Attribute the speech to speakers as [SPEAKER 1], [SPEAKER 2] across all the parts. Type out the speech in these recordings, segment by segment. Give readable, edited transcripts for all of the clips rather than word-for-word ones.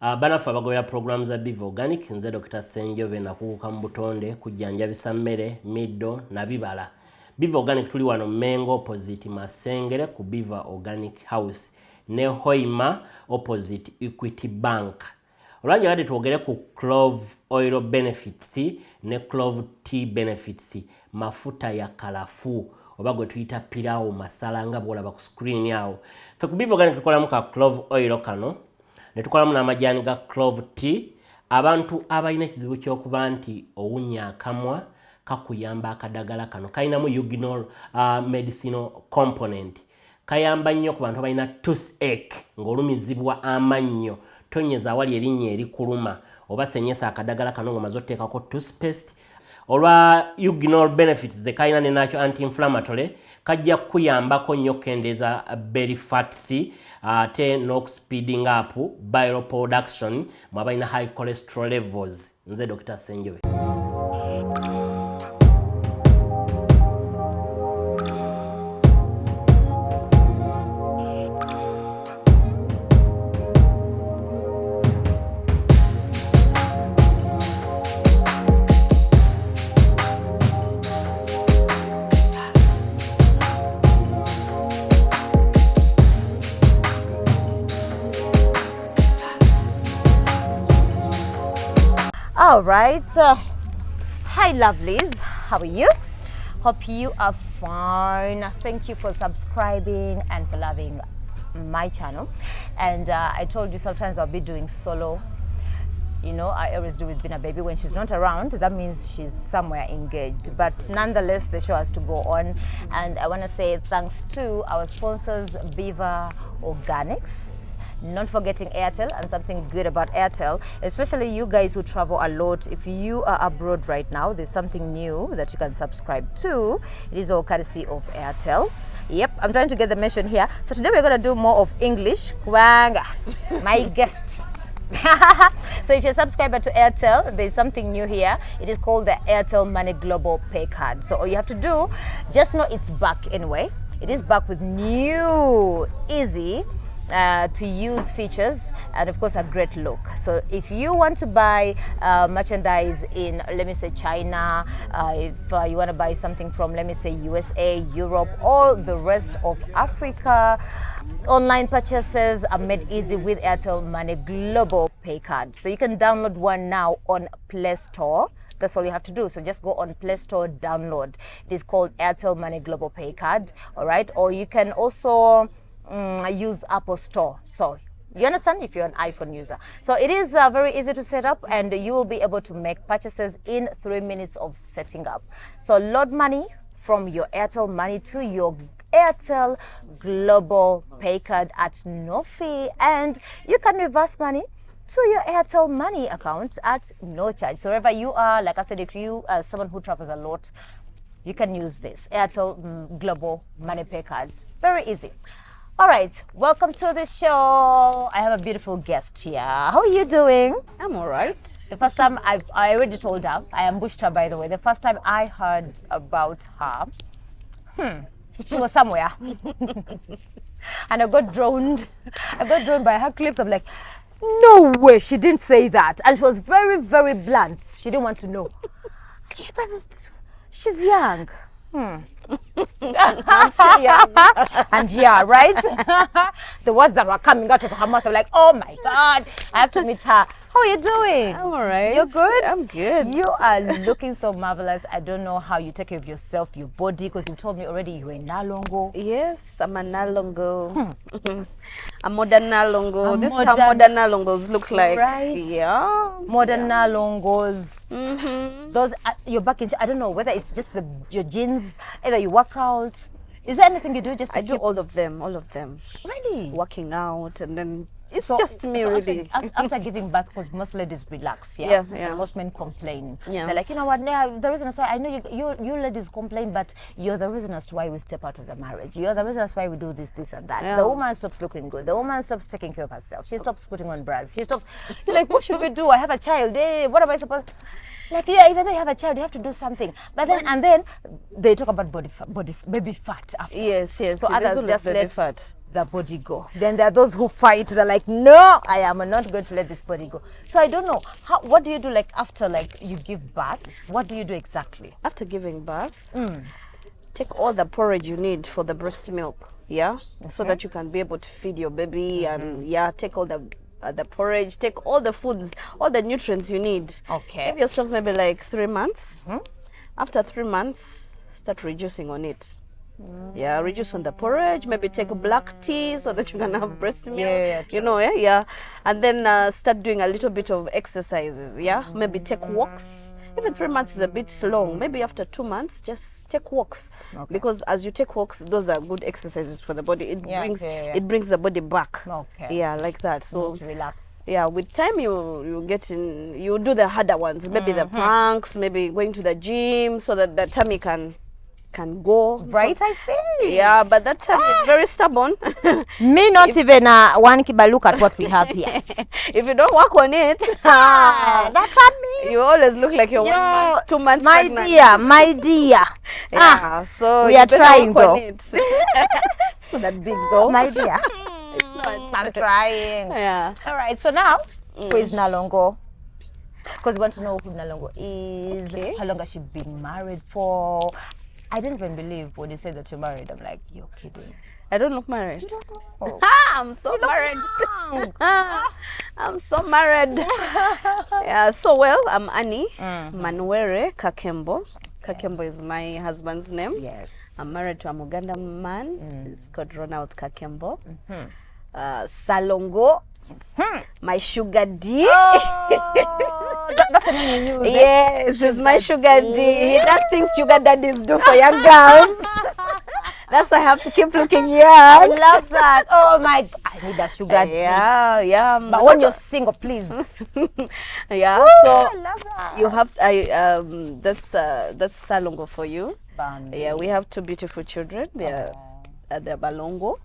[SPEAKER 1] Banafu abagolera programs za Biva Organic nze Dr. Senjobe nakuuka mu butonde kujjanjabisa mmere, middo na bibala. Biva Organic tuli wano Mengo opposite Masengere ku Biva Organic House ne Hoima opposite Equity Bank. Olwanja kati twogere ku clove oil benefits ne clove tea benefits, mafuta ya kalafu oba gwe tuyita pilau masala nga bwolaba ku screen yawo. Fe ku Biva Organic tukolamu ka clove oil kano ne tukolamu n'amajani ga clove tea. Abantu abalina ekizibu ky'okuba nti owunya akamwa kakuyamba akadagala kano kalinamu eugenol medicinal component. Kayamba nnyo ku bantu abalina toothache ng'olumizibwa amannyo, tonyeza awali erinnya erikuluma oba senyesa akadagala kano ng'omaze otteekako toothpaste. Olwa eugenol benefits ze kalina ne nakyo anti-inflammatory kajja kuyambako nnyo kendeeza belly fats ate n'okuspeeding up bile production mwabalina high cholesterol levels. Nze Dr. Senjobe.
[SPEAKER 2] All right, hi lovelies, how are you? Hope you are fine. Thank you for subscribing and for loving my channel. And I told you sometimes I'll be doing solo. You know, I always do with Bina Baby. When she's not around, that means she's somewhere engaged. But nonetheless, the show has to go on. And I want to say thanks to our sponsors, Biva Organics. Not forgetting Airtel, and something good about Airtel, especially you guys who travel a lot. If you are abroad right now, there's something new that you can subscribe to. It is all courtesy of Airtel. Yep, I'm trying to get the mention here. So today we're going to do more of English. Kwanga, my guest. So if you're a subscriber to Airtel, there's something new here. It is called the Airtel Money Global Pay Card. So all you have to do, just know it's back anyway. It is back with new, easy to use features and of course a great look. So if you want to buy merchandise in, let me say, China, if you want to buy something from, let me say, USA, Europe, all the rest of Africa, online purchases are made easy with Airtel Money Global Pay Card. So you can download one now on Play Store. That's all you have to do. So just go on Play Store, download. It is called Airtel Money Global Pay Card. All right. Or you can also use Apple Store. So you understand, if you're an iPhone user. So it is very easy to set up, and you will be able to make purchases in 3 minutes of setting up. So load money from your Airtel Money to your Airtel Global Pay Card at no fee, and you can reverse money to your Airtel Money account at no charge. So wherever you are, like I said, if you are someone who travels a lot, you can use this Airtel Global Money Pay Card. Very easy. All right, welcome to the show. I have a beautiful guest here. How are you doing?
[SPEAKER 3] I'm all right.
[SPEAKER 2] The first time I already told her, I ambushed her, by the way. The first time I heard about her, she was somewhere. And I got drawn by her clips. I'm like, no way, she didn't say that. And she was very, very blunt. She didn't want to know. She's young. And yeah, right? The words that were coming out of her mouth, I'm like, oh my God, I have to meet her. How are you doing?
[SPEAKER 3] I'm all right.
[SPEAKER 2] You're good?
[SPEAKER 3] I'm good.
[SPEAKER 2] You are looking so marvelous. I don't know how you take care of yourself, your body, because you told me already you're in Nalongo.
[SPEAKER 3] Yes, I'm a Nalongo. A modern Nalongo. This is how modern Nalongos look like.
[SPEAKER 2] Right?
[SPEAKER 3] Yeah.
[SPEAKER 2] Modern Nalongos.
[SPEAKER 3] Those,
[SPEAKER 2] you're back in, I don't know whether it's just your genes, either you work out. Is there anything you do just to
[SPEAKER 3] I do all of them.
[SPEAKER 2] Really?
[SPEAKER 3] Working out, and then it's
[SPEAKER 2] So-
[SPEAKER 3] just me,
[SPEAKER 2] so
[SPEAKER 3] really.
[SPEAKER 2] After giving birth, because most ladies relax,
[SPEAKER 3] Yeah.
[SPEAKER 2] And most men complain.
[SPEAKER 3] Yeah.
[SPEAKER 2] They're like, you know what? The reason is why I know you ladies complain, but you're the reason as to why we step out of the marriage. You're the reason as why we do this, and that.
[SPEAKER 3] Yeah.
[SPEAKER 2] The woman stops looking good. The woman stops taking care of herself. She stops putting on bras. She stops. You're like, what should we do? I have a child. What am I supposed? Like, yeah, even though you have a child, you have to do something. But then, they talk about baby fat after.
[SPEAKER 3] Yes.
[SPEAKER 2] So others just let the body go. Then there are those who fight. They're like, no, I am not going to let this body go. So I don't know. What do you do like after like you give birth? What do you do exactly?
[SPEAKER 3] After giving birth, take all the porridge you need for the breast milk, yeah? So that you can be able to feed your baby and take all the porridge, take all the foods, all the nutrients you need.
[SPEAKER 2] Okay.
[SPEAKER 3] Give yourself maybe like 3 months. After 3 months, start reducing on it. Yeah, reduce on the porridge, maybe take a black tea so that you can have breast milk, you know, and then start doing a little bit of exercises, maybe take walks. Even 3 months is a bit long. Maybe after 2 months, just take walks, because as you take walks, those are good exercises for the body. It brings the body back. Yeah, like that. So
[SPEAKER 2] relax.
[SPEAKER 3] Yeah, with time you get in, you do the harder ones, maybe the planks, maybe going to the gym, so that the tummy can go
[SPEAKER 2] right. I see.
[SPEAKER 3] Yeah, but that tummy is very stubborn.
[SPEAKER 2] Me not even one kiba. Look at what we have here.
[SPEAKER 3] If you don't work on it,
[SPEAKER 2] that's on me.
[SPEAKER 3] You always look like you're 1 month, 2 months
[SPEAKER 2] my
[SPEAKER 3] pregnant.
[SPEAKER 2] My dear.
[SPEAKER 3] So
[SPEAKER 2] we are trying though.
[SPEAKER 3] It's not that big though.
[SPEAKER 2] My dear.
[SPEAKER 3] I'm
[SPEAKER 2] trying.
[SPEAKER 3] Yeah.
[SPEAKER 2] All right. So now, who is Nalongo? Because we want to know who Nalongo is. How long has she been married for? I didn't even believe when you said that you're married. I'm like, you're kidding.
[SPEAKER 3] I don't look married.
[SPEAKER 2] You don't know.
[SPEAKER 3] I'm so married. I'm so married. Yeah, so well, I'm Annie Manuere Kakembo. Kakembo is my husband's name.
[SPEAKER 2] Yes.
[SPEAKER 3] I'm married to a Muganda man. It's called Ronald Kakembo. Salongo. My sugar D.
[SPEAKER 2] That's the name you use.
[SPEAKER 3] Yes, it's my sugar D. He does things sugar daddies do for young girls. That's why I have to keep looking young.
[SPEAKER 2] I love that. Oh my, I need a sugar D.
[SPEAKER 3] Yeah.
[SPEAKER 2] But when you're single, please.
[SPEAKER 3] Yeah.
[SPEAKER 2] Woo,
[SPEAKER 3] so
[SPEAKER 2] I love that.
[SPEAKER 3] you have that's Salongo for you. Yeah, we have 2 beautiful children. They're Balongo.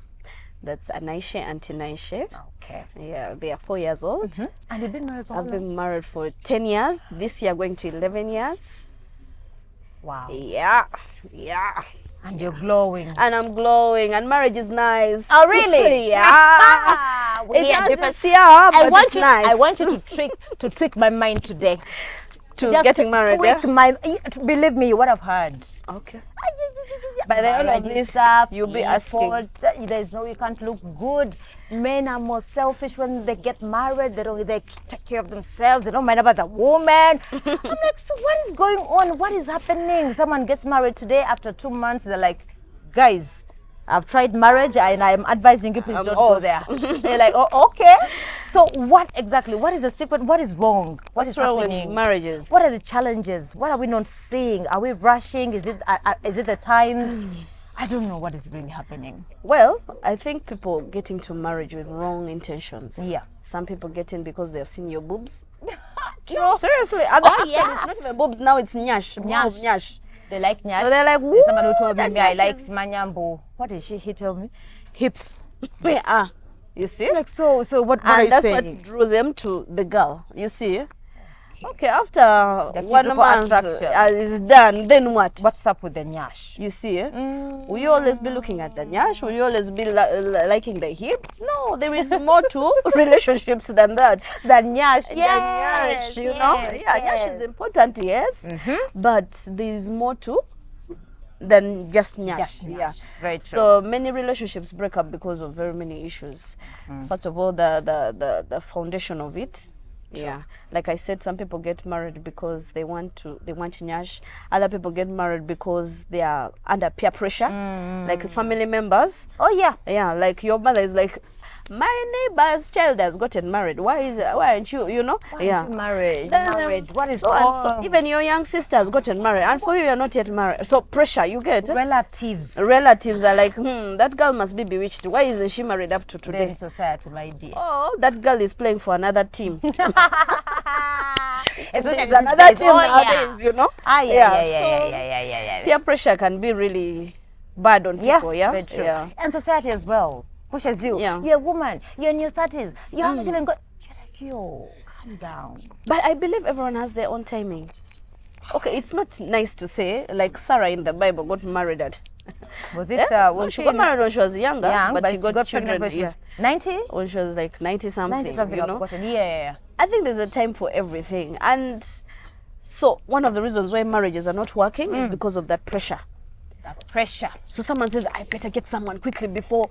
[SPEAKER 3] That's Anaishe and Tinaishe.
[SPEAKER 2] Okay.
[SPEAKER 3] Yeah, they are 4 years old.
[SPEAKER 2] And you've been married for
[SPEAKER 3] I've been married for 10 years. This year going to 11 years.
[SPEAKER 2] Wow.
[SPEAKER 3] Yeah.
[SPEAKER 2] And you're glowing.
[SPEAKER 3] And I'm glowing. And marriage is nice.
[SPEAKER 2] Oh, really?
[SPEAKER 3] Yeah.
[SPEAKER 2] It's
[SPEAKER 3] different. Yeah, but it's nice.
[SPEAKER 2] I want you to tweak my mind today.
[SPEAKER 3] To getting married,
[SPEAKER 2] believe me, what I've heard.
[SPEAKER 3] Okay. By the end of this, you'll be asking.
[SPEAKER 2] There's no, you can't look good. Men are more selfish when they get married. They take care of themselves. They don't mind about the woman. I'm like, so what is going on? What is happening? Someone gets married today. After 2 months, they're like, guys, I've tried marriage and I'm advising you, please don't go there. They're like, oh, okay. So what exactly? What is the secret? What is wrong?
[SPEAKER 3] What's wrong with marriages?
[SPEAKER 2] What are the challenges? What are we not seeing? Are we rushing? Is it the time? I don't know what is really happening.
[SPEAKER 3] Well, I think people get into marriage with wrong intentions.
[SPEAKER 2] Yeah.
[SPEAKER 3] Some people get in because they have seen your boobs.
[SPEAKER 2] True.
[SPEAKER 3] No, seriously. It's not even boobs now, it's nyash. Nyash.
[SPEAKER 2] They like nyash.
[SPEAKER 3] So they're like,
[SPEAKER 2] there's somebody who told me I like manyambo. What is she? He told me hips.
[SPEAKER 3] Yeah. You see?
[SPEAKER 2] Like so what are you
[SPEAKER 3] that's
[SPEAKER 2] saying?
[SPEAKER 3] what drew them to the girl. You see? Okay, after 1 month is done, then what?
[SPEAKER 2] What's up with the nyash?
[SPEAKER 3] You see? Will you always be looking at the nyash? Will you always be liking the hips? No, there is more to relationships than that.
[SPEAKER 2] The nyash,
[SPEAKER 3] yes, you know? Yeah, nyash is important, yes. But there is more to than just nyash. Yeah,
[SPEAKER 2] very true.
[SPEAKER 3] So many relationships break up because of very many issues. First of all, the foundation of it. Yeah, like I said, some people get married because they want nyash. Other people get married because they are under peer pressure, like family members.
[SPEAKER 2] Oh yeah,
[SPEAKER 3] like your mother is like, my neighbor's child has gotten married. Why aren't you? You know?
[SPEAKER 2] Why aren't you married? What is
[SPEAKER 3] so even your young sister has gotten married, and for you, you're not yet married. So pressure you get.
[SPEAKER 2] Relatives
[SPEAKER 3] are like, that girl must be bewitched. Why isn't she married up to today?
[SPEAKER 2] In society, my dear.
[SPEAKER 3] Oh, that girl is playing for another team.
[SPEAKER 2] Especially
[SPEAKER 3] another team nowadays, you know?
[SPEAKER 2] Yeah.
[SPEAKER 3] Peer pressure can be really bad on people. Yeah,
[SPEAKER 2] very true.
[SPEAKER 3] Yeah.
[SPEAKER 2] And society as well pushes you.
[SPEAKER 3] Yeah.
[SPEAKER 2] You're a woman. You're in your 30s. You have children. You're like, yo, calm down.
[SPEAKER 3] But I believe everyone has their own timing. Okay, it's not nice to say, like Sarah in the Bible got married at
[SPEAKER 2] Was it?
[SPEAKER 3] She got married when she was younger,
[SPEAKER 2] young,
[SPEAKER 3] but she got
[SPEAKER 2] pregnant
[SPEAKER 3] children.
[SPEAKER 2] when she
[SPEAKER 3] Yeah,
[SPEAKER 2] was 90?
[SPEAKER 3] when she was like 90 something.
[SPEAKER 2] 90 something,
[SPEAKER 3] you
[SPEAKER 2] I've
[SPEAKER 3] know?
[SPEAKER 2] forgotten. Yeah.
[SPEAKER 3] I think there's a time for everything, and so one of the reasons why marriages are not working is because of that pressure.
[SPEAKER 2] That pressure.
[SPEAKER 3] So someone says, I better get someone quickly before,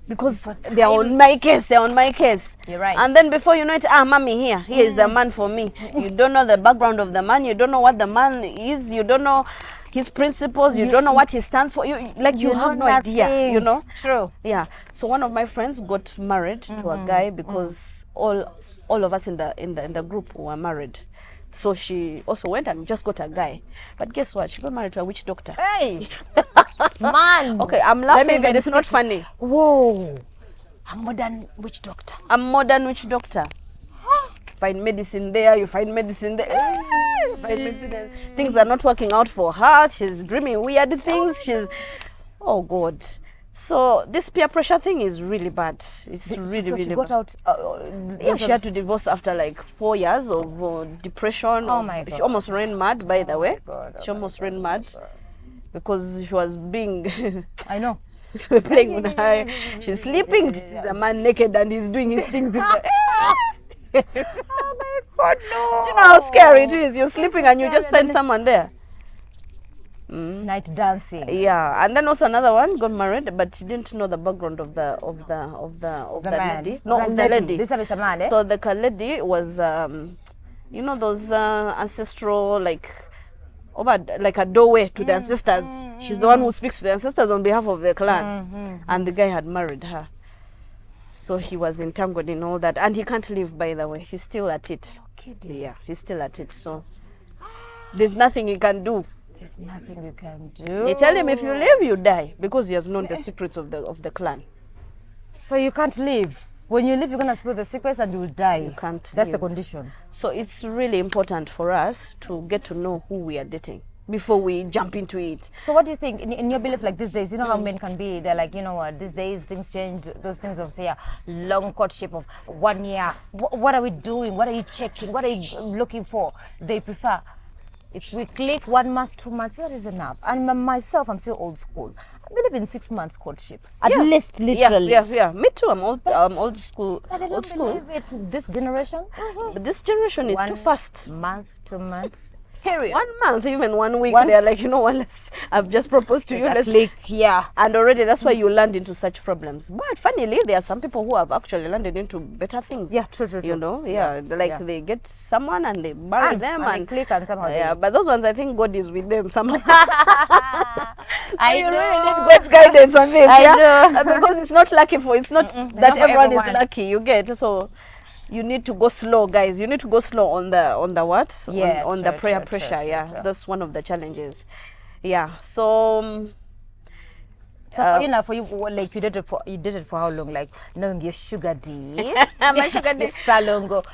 [SPEAKER 3] because they're on my case,
[SPEAKER 2] You're right.
[SPEAKER 3] And then before you know it, mommy, here is a man for me. You don't know the background of the man, you don't know what the man is, you don't know his principles, you don't know what he stands for. You have no idea,
[SPEAKER 2] True.
[SPEAKER 3] Yeah. So one of my friends got married to a guy because all of us in the group were married. So she also went and just got a guy. But guess what? She got married to a witch doctor.
[SPEAKER 2] Hey! Man!
[SPEAKER 3] Okay, I'm laughing, but it's not funny.
[SPEAKER 2] Whoa! A modern witch doctor.
[SPEAKER 3] A modern witch doctor. Find medicine there, you find medicine there. You find medicine there. Things are not working out for her. She's dreaming weird things. Oh God. So this peer pressure thing is really bad. It's really, really
[SPEAKER 2] she got
[SPEAKER 3] bad.
[SPEAKER 2] out.
[SPEAKER 3] She had to divorce after like 4 years of depression.
[SPEAKER 2] Oh my God.
[SPEAKER 3] She almost ran mad, by the way.
[SPEAKER 2] God,
[SPEAKER 3] She almost ran mad because she was being
[SPEAKER 2] I know.
[SPEAKER 3] playing with her. She's sleeping. She's a man naked and he's doing his things.
[SPEAKER 2] Oh my God, no!
[SPEAKER 3] Do you know how scary it is? You're sleeping and you just find someone there.
[SPEAKER 2] Night dancing.
[SPEAKER 3] Yeah, and then also another one got married, but she didn't know the background of the
[SPEAKER 2] man.
[SPEAKER 3] lady. No,
[SPEAKER 2] The
[SPEAKER 3] of the lady.
[SPEAKER 2] This one is a man, eh?
[SPEAKER 3] So the lady was, those ancestral over like a doorway to the ancestors. She's the one who speaks to the ancestors on behalf of the clan, and the guy had married her. So he was entangled in all that, and he can't leave. By the way, he's still at it. Yeah, he's still at it. So there's nothing he can do.
[SPEAKER 2] There's nothing you can do.
[SPEAKER 3] They tell him if you leave, you die, because he has known the secrets of the clan.
[SPEAKER 2] So you can't leave. When you leave, you're gonna spill the secrets and you will die.
[SPEAKER 3] You can't.
[SPEAKER 2] That's
[SPEAKER 3] leave.
[SPEAKER 2] the condition.
[SPEAKER 3] So it's really important for us to get to know who we are dating before we jump into it.
[SPEAKER 2] So what do you think, in your belief, like these days, you know how men can be? They're like, you know what, these days things change. Those things of, say, a long courtship of 1 year. What are we doing? What are you checking? What are you looking for? They prefer, if we click 1 month, 2 months, that is enough. And myself, I'm still old school. I believe in 6 months courtship. At least, literally.
[SPEAKER 3] Yeah. Me too. I'm old school.
[SPEAKER 2] But I don't believe it. This generation.
[SPEAKER 3] But this generation is too fast.
[SPEAKER 2] Month, 2 months. Period.
[SPEAKER 3] 1 month, even 1 week, they're like, you know what, I've just proposed to you. Let's
[SPEAKER 2] click, yeah.
[SPEAKER 3] And already that's why you land into such problems. But funnily, there are some people who have actually landed into better things.
[SPEAKER 2] Yeah, true.
[SPEAKER 3] You know, they get someone and they marry them
[SPEAKER 2] and they click and somehow
[SPEAKER 3] but those ones, I think God is with them somehow.
[SPEAKER 2] I
[SPEAKER 3] you
[SPEAKER 2] know.
[SPEAKER 3] really need God's guidance on this.
[SPEAKER 2] I know.
[SPEAKER 3] Because it's not lucky it's not that everyone is
[SPEAKER 2] everyone.
[SPEAKER 3] lucky, you get. So you need to go slow, guys. You need to go slow on the what?
[SPEAKER 2] Yeah,
[SPEAKER 3] on the prayer pressure. True. That's one of the challenges. Yeah. So
[SPEAKER 2] for you, like you did it for how long? Like knowing your sugar D,
[SPEAKER 3] my sugar D,
[SPEAKER 2] Nalongo.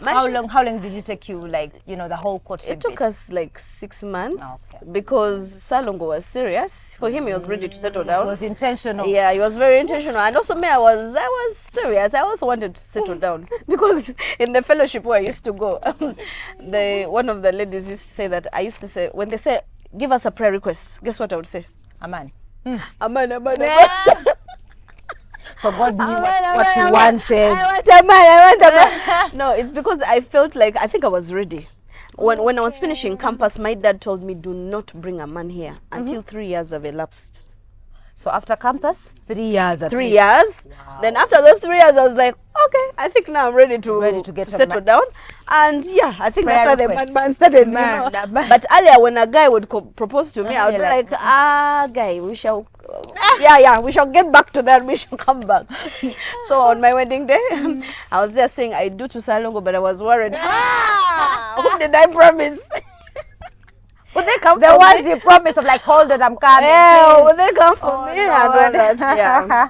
[SPEAKER 2] How long did it take you? Like the whole courtship.
[SPEAKER 3] It took us like 6 months because Nalongo was serious. For him, he was ready to settle down.
[SPEAKER 2] It was intentional.
[SPEAKER 3] Yeah, he was very intentional, and also me, I was serious. I also wanted to settle down because in the fellowship where I used to go, one of the ladies used to say that I used to say when they say give us a prayer request, guess what I would say?
[SPEAKER 2] Amen.
[SPEAKER 3] Amen.
[SPEAKER 2] For God knew what you wanted.
[SPEAKER 3] I want a man. No, it's because I felt like I think I was ready. When I was finishing campus, my dad told me, do not bring a man here until 3 years have elapsed.
[SPEAKER 2] So after campus, 3 years.
[SPEAKER 3] 3 years. Wow. Then after those 3 years, I was like, okay, I think now I'm ready to get settle down. And yeah, I think that's why the man started. But earlier, when a guy would propose to me, I would be like, guy, we shall, we shall get back to that. We shall come back. So on my wedding day, I was there saying I do to Nalongo, but I was worried. Who did I promise? Would they come
[SPEAKER 2] the ones me? You promised of like, hold it, I'm coming.
[SPEAKER 3] Yeah, would they come for me? No, I know that. Yeah.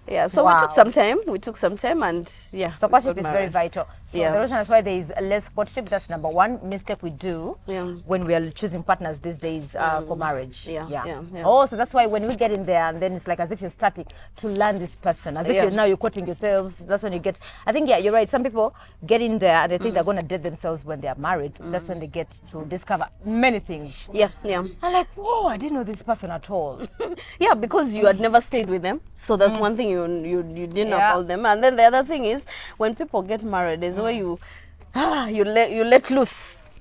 [SPEAKER 3] Yeah, so we took some time. We took some time, and yeah.
[SPEAKER 2] So courtship is very vital. So
[SPEAKER 3] Yeah.
[SPEAKER 2] the reason that's why there is less courtship, that's number one mistake we do when we are choosing partners these days for marriage.
[SPEAKER 3] Yeah.
[SPEAKER 2] Oh, so that's why when we get in there, and then it's like as if you're starting to learn this person, as if you're courting yourselves. That's when you get. I think you're right. Some people get in there and they think they're going to date themselves when they are married. That's when they get to discover many things.
[SPEAKER 3] Yeah.
[SPEAKER 2] I'm like, whoa, I didn't know this person at all.
[SPEAKER 3] Yeah, because you had never stayed with them, so that's one thing you didn't know about them. And then the other thing is, when people get married, is where you let loose.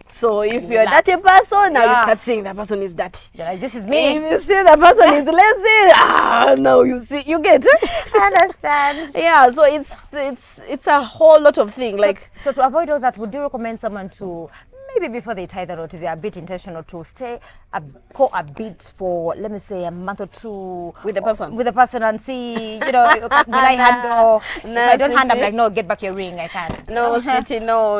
[SPEAKER 3] So if you're a dirty person, now you start saying that person is dirty.
[SPEAKER 2] You're like, this is me.
[SPEAKER 3] If you see the person is lazy, now you see, you get it.
[SPEAKER 2] I understand.
[SPEAKER 3] Yeah, so it's a whole lot of things.
[SPEAKER 2] So to avoid all that, would you recommend someone to maybe before they tie the knot, if they are a bit intentional, to stay a bit for, let me say, a month or two
[SPEAKER 3] with the person
[SPEAKER 2] and see, will I handle? If I don't handle, I'm like, no, get back your ring, I can't.
[SPEAKER 3] No, sweetie, no.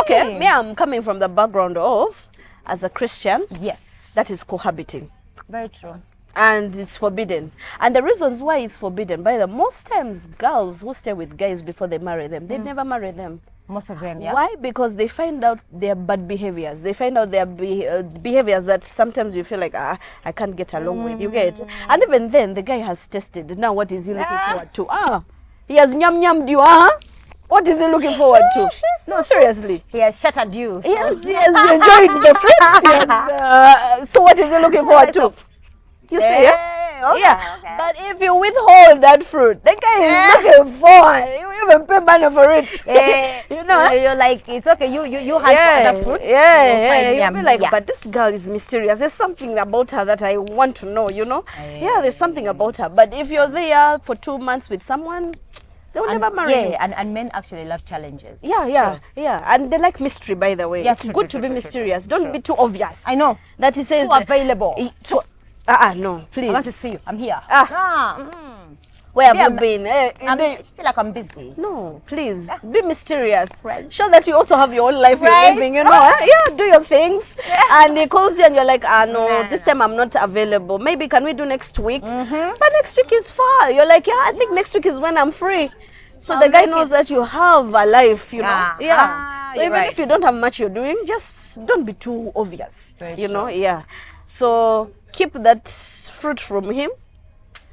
[SPEAKER 3] Okay, me, I'm coming from the background of, as a Christian,
[SPEAKER 2] yes,
[SPEAKER 3] that is cohabiting.
[SPEAKER 2] Very true.
[SPEAKER 3] And it's forbidden. And the reasons why it's forbidden, by the most times, girls who stay with guys before they marry them, they never marry them.
[SPEAKER 2] Most of them, yeah.
[SPEAKER 3] Why? Because they find out their bad behaviors. They find out their behaviors that sometimes you feel like, I can't get along with. You get? And even then, the guy has tested. Now, what is he looking forward to? He has nyam you, What is he looking forward to? No, seriously.
[SPEAKER 2] He has shattered you. So.
[SPEAKER 3] He has enjoyed the fruits. So what is he looking forward to? You see? Okay. But if you withhold that fruit, the guy is looking forward. You even pay money for it.
[SPEAKER 2] You're like, it's okay. You had other fruits.
[SPEAKER 3] You'll be like, but this girl is mysterious. There's something about her that I want to know. Yeah, there's something about her. But if you're there for 2 months with someone, they will never marry you.
[SPEAKER 2] And men actually love challenges.
[SPEAKER 3] Yeah. And they like mystery, by the way.
[SPEAKER 2] Yeah,
[SPEAKER 3] it's good to be mysterious. Don't be too obvious.
[SPEAKER 2] I know.
[SPEAKER 3] That he says
[SPEAKER 2] too available.
[SPEAKER 3] No, please.
[SPEAKER 2] I want to see you. I'm here.
[SPEAKER 3] Where have you been?
[SPEAKER 2] I feel like I'm busy.
[SPEAKER 3] No, please. Be mysterious.
[SPEAKER 2] Right.
[SPEAKER 3] Show that you also have your own life you're living, Yeah, do your things. And he calls you and you're like, no, this time I'm not available. Maybe can we do next week? But next week is far. You're like, I think next week is when I'm free. So the guy knows that you have a life, So even if you don't have much you're doing, just don't be too obvious. So keep that fruit from him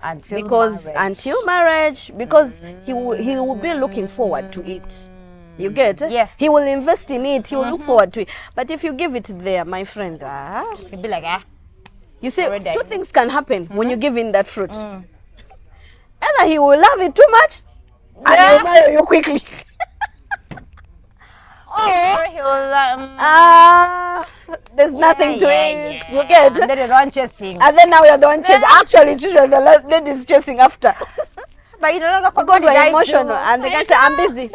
[SPEAKER 3] until marriage, because he will be looking forward to it. You get?
[SPEAKER 2] Yeah.
[SPEAKER 3] He will invest in it. He will look forward to it. But if you give it there, my friend,
[SPEAKER 2] you'll be like,
[SPEAKER 3] You see, two things can happen when you give in that fruit. Either he will love it too much, and he will marry you quickly.
[SPEAKER 2] Or he'll
[SPEAKER 3] there's nothing to it. You get?
[SPEAKER 2] And then you're the one chasing.
[SPEAKER 3] And then now you're the one chasing. Actually, it's usually the lady's chasing after.
[SPEAKER 2] But you no longer
[SPEAKER 3] because we're emotional. And the guy said, I'm busy.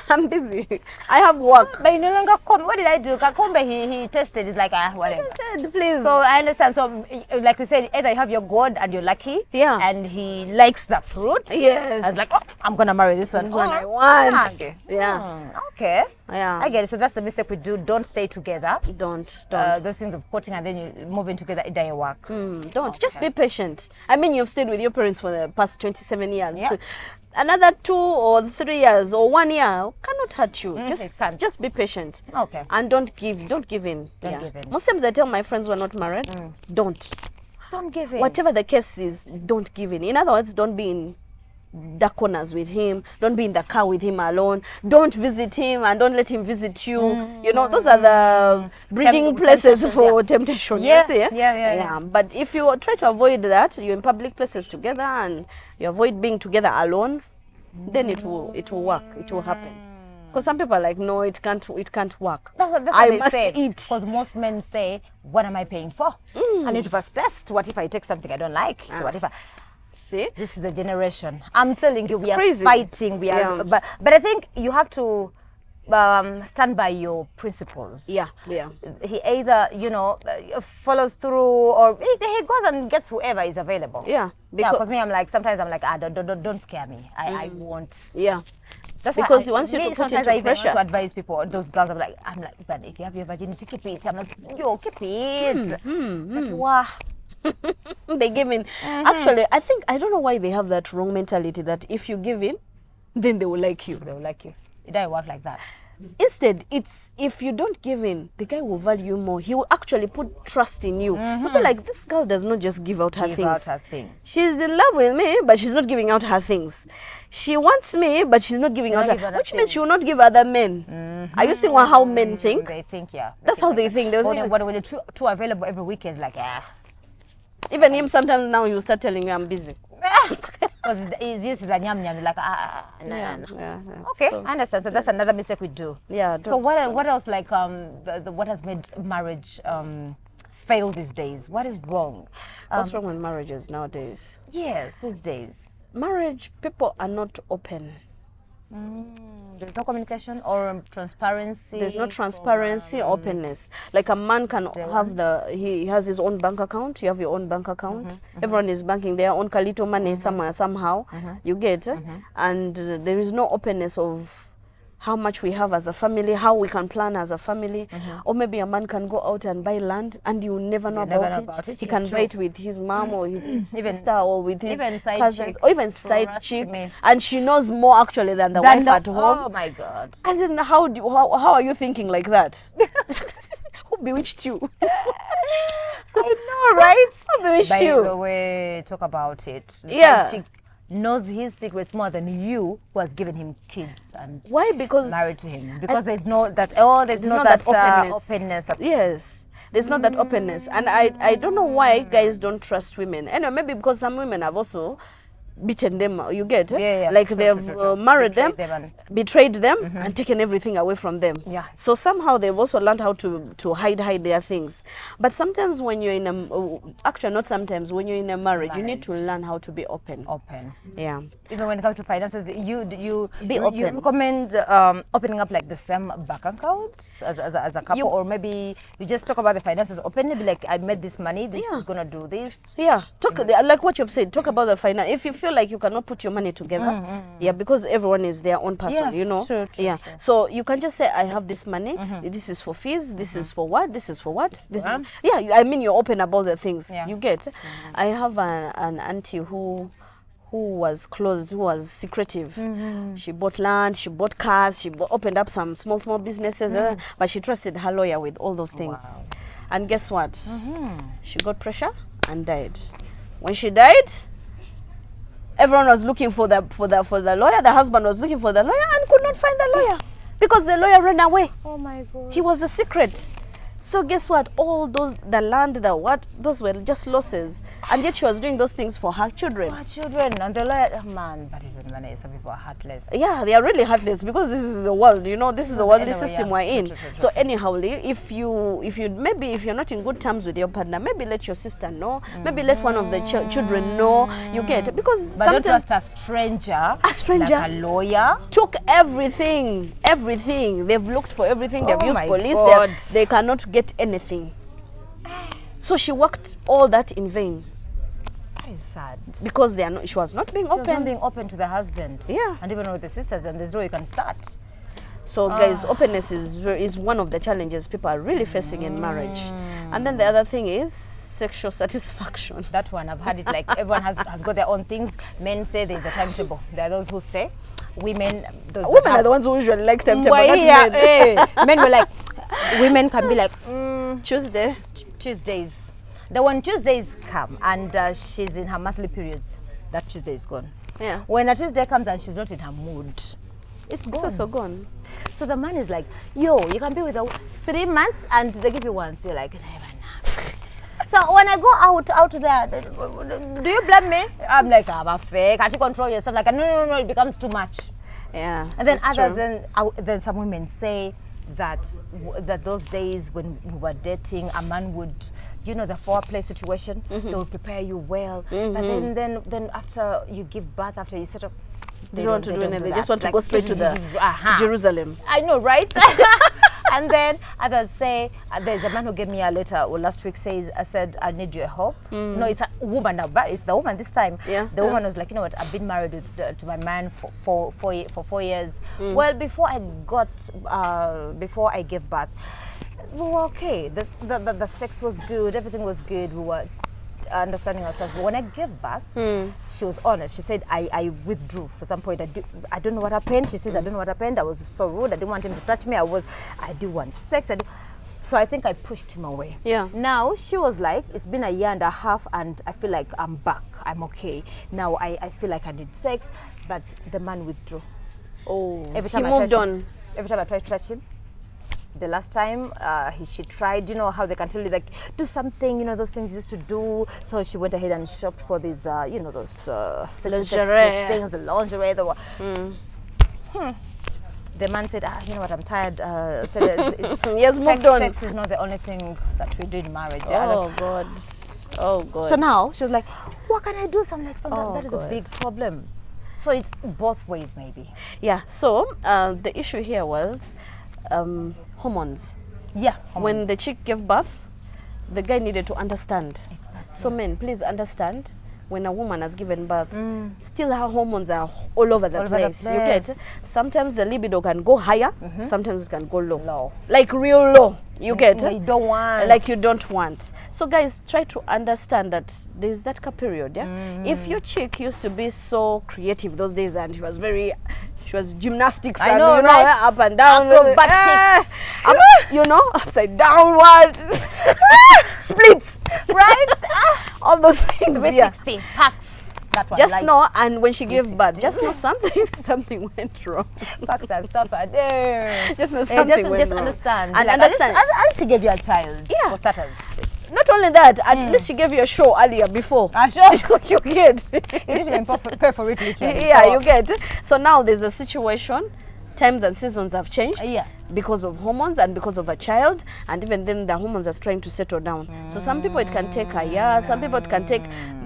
[SPEAKER 3] I'm busy. I have work.
[SPEAKER 2] But you no longer come. What did I do? Kakombe, he tested. It's like, whatever.
[SPEAKER 3] Tested, please.
[SPEAKER 2] So I understand. So, like we said, either you have your God and you're lucky.
[SPEAKER 3] Yeah.
[SPEAKER 2] And he likes the fruit.
[SPEAKER 3] Yes.
[SPEAKER 2] I was like, I'm going to marry this one.
[SPEAKER 3] This one I want.
[SPEAKER 2] Yeah. Okay.
[SPEAKER 3] Yeah.
[SPEAKER 2] I get it. So that's the mistake we do. Don't stay together.
[SPEAKER 3] Don't.
[SPEAKER 2] Those things of courting and then you moving together, it doesn't work.
[SPEAKER 3] Don't.
[SPEAKER 2] Okay.
[SPEAKER 3] Just be patient. I mean, you've stayed with your parents for the past 27 years.
[SPEAKER 2] Yeah.
[SPEAKER 3] Another 2 or 3 years or 1 year cannot hurt you. Just be patient.
[SPEAKER 2] Okay.
[SPEAKER 3] And don't give in.
[SPEAKER 2] Don't give in.
[SPEAKER 3] Most times I tell my friends who are not married, don't
[SPEAKER 2] give in.
[SPEAKER 3] Whatever the case is, don't give in. In other words, don't be in dark corners with him. Don't be in the car with him alone. Don't visit him and don't let him visit you. Those are the breeding places for temptation.
[SPEAKER 2] Yeah.
[SPEAKER 3] You see?
[SPEAKER 2] Yeah.
[SPEAKER 3] But if you try to avoid that, you're in public places together and you avoid being together alone, then it will work. It will happen. Because some people are like, no, it can't work.
[SPEAKER 2] That's what they say. Because most men say, what am I paying for? I need to first test. What if I take something I don't like? So what if I...
[SPEAKER 3] See?
[SPEAKER 2] This is the generation. I'm telling you, we are
[SPEAKER 3] crazy.
[SPEAKER 2] Fighting. We are, but I think you have to stand by your principles.
[SPEAKER 3] Yeah.
[SPEAKER 2] He either follows through, or he goes and gets whoever is available.
[SPEAKER 3] Yeah.
[SPEAKER 2] Because me, I'm like, sometimes I'm like, don't scare me. I won't.
[SPEAKER 3] Yeah.
[SPEAKER 2] That's
[SPEAKER 3] because he wants you to put
[SPEAKER 2] sometimes
[SPEAKER 3] into
[SPEAKER 2] I
[SPEAKER 3] pressure.
[SPEAKER 2] want to advise people, those girls, I'm like, but if you have your virginity, keep it. I'm like, keep it. But wow.
[SPEAKER 3] They give in. Actually, I don't know why they have that wrong mentality that if you give in, then they will like you.
[SPEAKER 2] They will like you. It doesn't work like that.
[SPEAKER 3] Instead, it's if you don't give in, the guy will value you more. He will actually put trust in you. He'll be like, this girl does not just give out her things. She's in love with me, but she's not giving out her things. She wants me, but she's not giving out her, which means she will not give other men. Are you seeing how men think?
[SPEAKER 2] They think, yeah.
[SPEAKER 3] That's how they think.
[SPEAKER 2] When the two are available every weekend, like, yeah.
[SPEAKER 3] Even him, sometimes now he'll start telling you, I'm busy.
[SPEAKER 2] Because he's used to like nyam, like, no.
[SPEAKER 3] Yeah.
[SPEAKER 2] Okay, I understand. So that's another mistake we do.
[SPEAKER 3] Yeah.
[SPEAKER 2] So what else, like, what has made marriage fail these days? What is wrong?
[SPEAKER 3] What's wrong with marriages nowadays?
[SPEAKER 2] Yes, these days.
[SPEAKER 3] Marriage, people are not open.
[SPEAKER 2] There's no communication or transparency.
[SPEAKER 3] There's no transparency, openness. Like a man can have he has his own bank account. You have your own bank account. Everyone is banking their own little money somewhere, somehow. You get, and there is no openness of how much we have as a family, how we can plan as a family. Or maybe a man can go out and buy land and you never know about it. He can buy it with his mom or his sister or with his cousins or even side chick. And she knows more actually than the wife at home.
[SPEAKER 2] Oh my God.
[SPEAKER 3] As in, how are you thinking like that? Who bewitched you?
[SPEAKER 2] I know, right?
[SPEAKER 3] Who bewitched
[SPEAKER 2] By
[SPEAKER 3] you?
[SPEAKER 2] the way, talk about it. The
[SPEAKER 3] Yeah.
[SPEAKER 2] side chick knows his secrets more than you, who has given him kids and
[SPEAKER 3] Why? Because
[SPEAKER 2] married to him. Because there's no that openness.
[SPEAKER 3] Yes. There's not that openness. And I don't know why guys don't trust women. Anyway, maybe because some women have also beaten them, you get?
[SPEAKER 2] Yeah,
[SPEAKER 3] like
[SPEAKER 2] true,
[SPEAKER 3] they've
[SPEAKER 2] true.
[SPEAKER 3] married
[SPEAKER 2] Betrayed
[SPEAKER 3] them, betrayed them, and taken everything away from them.
[SPEAKER 2] Yeah.
[SPEAKER 3] So somehow they've also learned how to hide their things. But sometimes when you're in actually not sometimes, when you're in a marriage, you need to learn how to be open. Yeah.
[SPEAKER 2] Even when it comes to finances, you
[SPEAKER 3] open.
[SPEAKER 2] recommend opening up like the same bank account as a couple, or maybe you just talk about the finances openly, be like, I made this money, this is gonna do this.
[SPEAKER 3] Yeah, talk like what you've said. Talk about the finance. If you feel like you cannot put your money together, yeah, because everyone is their own person, you know.
[SPEAKER 2] True,
[SPEAKER 3] yeah.
[SPEAKER 2] True.
[SPEAKER 3] So you can just say, I have this money. This is for fees. This is for what? This is for what? This is, yeah. I mean, you're open about the things.
[SPEAKER 2] Yeah.
[SPEAKER 3] You get. I have an auntie who was closed, who was secretive. She bought land, she bought cars, she opened up some small businesses, but she trusted her lawyer with all those things.
[SPEAKER 2] Wow.
[SPEAKER 3] And guess what? She got pressure and died. When she died, everyone was looking for the lawyer. The husband was looking for the lawyer and could not find the lawyer because the lawyer ran away.
[SPEAKER 2] Oh my God.
[SPEAKER 3] He was a secret. So guess what? All the land, those were just losses. And yet she was doing those things for her children.
[SPEAKER 2] Her children, and the lawyer, man, but even money, some people are heartless.
[SPEAKER 3] Yeah, they are really heartless because this is the world, you know, this is the worldly system we're in.
[SPEAKER 2] True.
[SPEAKER 3] So anyhow, if you're not in good terms with your partner, maybe let your sister know, maybe let one of the children know, you get, because
[SPEAKER 2] but don't trust a stranger. Like a lawyer.
[SPEAKER 3] Took everything. They've looked for everything. They've used police. They cannot get anything. So she worked all that in vain.
[SPEAKER 2] That is sad.
[SPEAKER 3] Because she was not being open.
[SPEAKER 2] She was not being open to the husband.
[SPEAKER 3] Yeah.
[SPEAKER 2] And even with the sisters, and there's no way you can start.
[SPEAKER 3] So guys, openness is one of the challenges people are really facing in marriage. And then the other thing is sexual satisfaction.
[SPEAKER 2] That one, I've had it, like everyone has got their own things. Men say there's a timetable. There are those who say women
[SPEAKER 3] are the ones who usually like timetable, not men.
[SPEAKER 2] Men were like, women can be like, Tuesdays. Then when Tuesdays come and she's in her monthly periods, that Tuesday is gone.
[SPEAKER 3] Yeah.
[SPEAKER 2] When a Tuesday comes and she's not in her mood, it's gone.
[SPEAKER 3] It's also gone.
[SPEAKER 2] So the man is like, yo, you can be with her 3 months and they give you once. You're like, never enough. So when I go out there, do you blame me? I'm like, I'm a fake. Can't you control yourself? Like, no, it becomes too much.
[SPEAKER 3] Yeah.
[SPEAKER 2] And then others, then some women say that those days when we were dating, a man would, you know, the foreplay situation, they would prepare you well. But then after you give birth, after you set up,
[SPEAKER 3] they don't want to do anything. They just want to go straight to Jerusalem.
[SPEAKER 2] I know, right? And then others say, there's a man who gave me a letter last week, said, I need your help. No, it's a woman now, but it's the woman this time.
[SPEAKER 3] Yeah.
[SPEAKER 2] The woman was like, you know what, I've been married to my man for 4 years. Well, before I gave birth, we were okay. The sex was good, everything was good. We were understanding ourselves. But when I gave birth, she was honest. She said, I withdrew for some point. I don't know what happened. She says, I don't know what happened. I was so rude. I didn't want him to touch me. I do want sex. So I think I pushed him away.
[SPEAKER 3] Yeah.
[SPEAKER 2] Now she was like, it's been a year and a half and I feel like I'm back. I'm okay. Now I feel like I need sex, but the man withdrew.
[SPEAKER 3] Oh,
[SPEAKER 2] Every time
[SPEAKER 3] he
[SPEAKER 2] I
[SPEAKER 3] moved on.
[SPEAKER 2] Every time I tried to touch him, the last time she tried, you know how they can tell you like, do something, you know, those things you used to do. So she went ahead and shopped for these, you know, those sexy things, the lingerie. The man said, you know what, I'm tired.
[SPEAKER 3] He has moved on.
[SPEAKER 2] Sex is not the only thing that we do in marriage.
[SPEAKER 3] Oh, God. Oh, God.
[SPEAKER 2] So now she's like, what can I do? So I'm like, that is
[SPEAKER 3] God.
[SPEAKER 2] a big problem. So it's both ways maybe.
[SPEAKER 3] Yeah, so the issue here was hormones.
[SPEAKER 2] Yeah.
[SPEAKER 3] When the chick gave birth, the guy needed to understand.
[SPEAKER 2] Exactly.
[SPEAKER 3] So men, please understand, when a woman has given birth, still her hormones are all over the place. You get? Sometimes the libido can go higher, sometimes it can go low. Like real low. You get?
[SPEAKER 2] No, you don't want.
[SPEAKER 3] Like you don't want. So guys, try to understand that there's that period, yeah? If your chick used to be so creative those days and she was gymnastics,
[SPEAKER 2] I know,
[SPEAKER 3] and, you
[SPEAKER 2] right?
[SPEAKER 3] know, up and down,
[SPEAKER 2] Acrobatics.
[SPEAKER 3] you know, upside downward, splits,
[SPEAKER 2] Right?
[SPEAKER 3] all those things.
[SPEAKER 2] 360 packs. That one.
[SPEAKER 3] Just know, and when she gave birth, just know something went wrong.
[SPEAKER 2] Packs have suffered.
[SPEAKER 3] Just know something went
[SPEAKER 2] just
[SPEAKER 3] wrong.
[SPEAKER 2] understand.
[SPEAKER 3] And
[SPEAKER 2] Like,
[SPEAKER 3] understand.
[SPEAKER 2] At least she gave you a child.
[SPEAKER 3] Yeah.
[SPEAKER 2] For starters.
[SPEAKER 3] Not only that, at least she gave you a show earlier before.
[SPEAKER 2] Sure.
[SPEAKER 3] You get.
[SPEAKER 2] You didn't even pay for it literally.
[SPEAKER 3] Yeah,
[SPEAKER 2] So-
[SPEAKER 3] you get. So now there's a situation. Times and seasons have changed.
[SPEAKER 2] Yeah.
[SPEAKER 3] Because of hormones and because of a child, and even then the hormones are trying to settle down. So some people it can take a year, some people it can take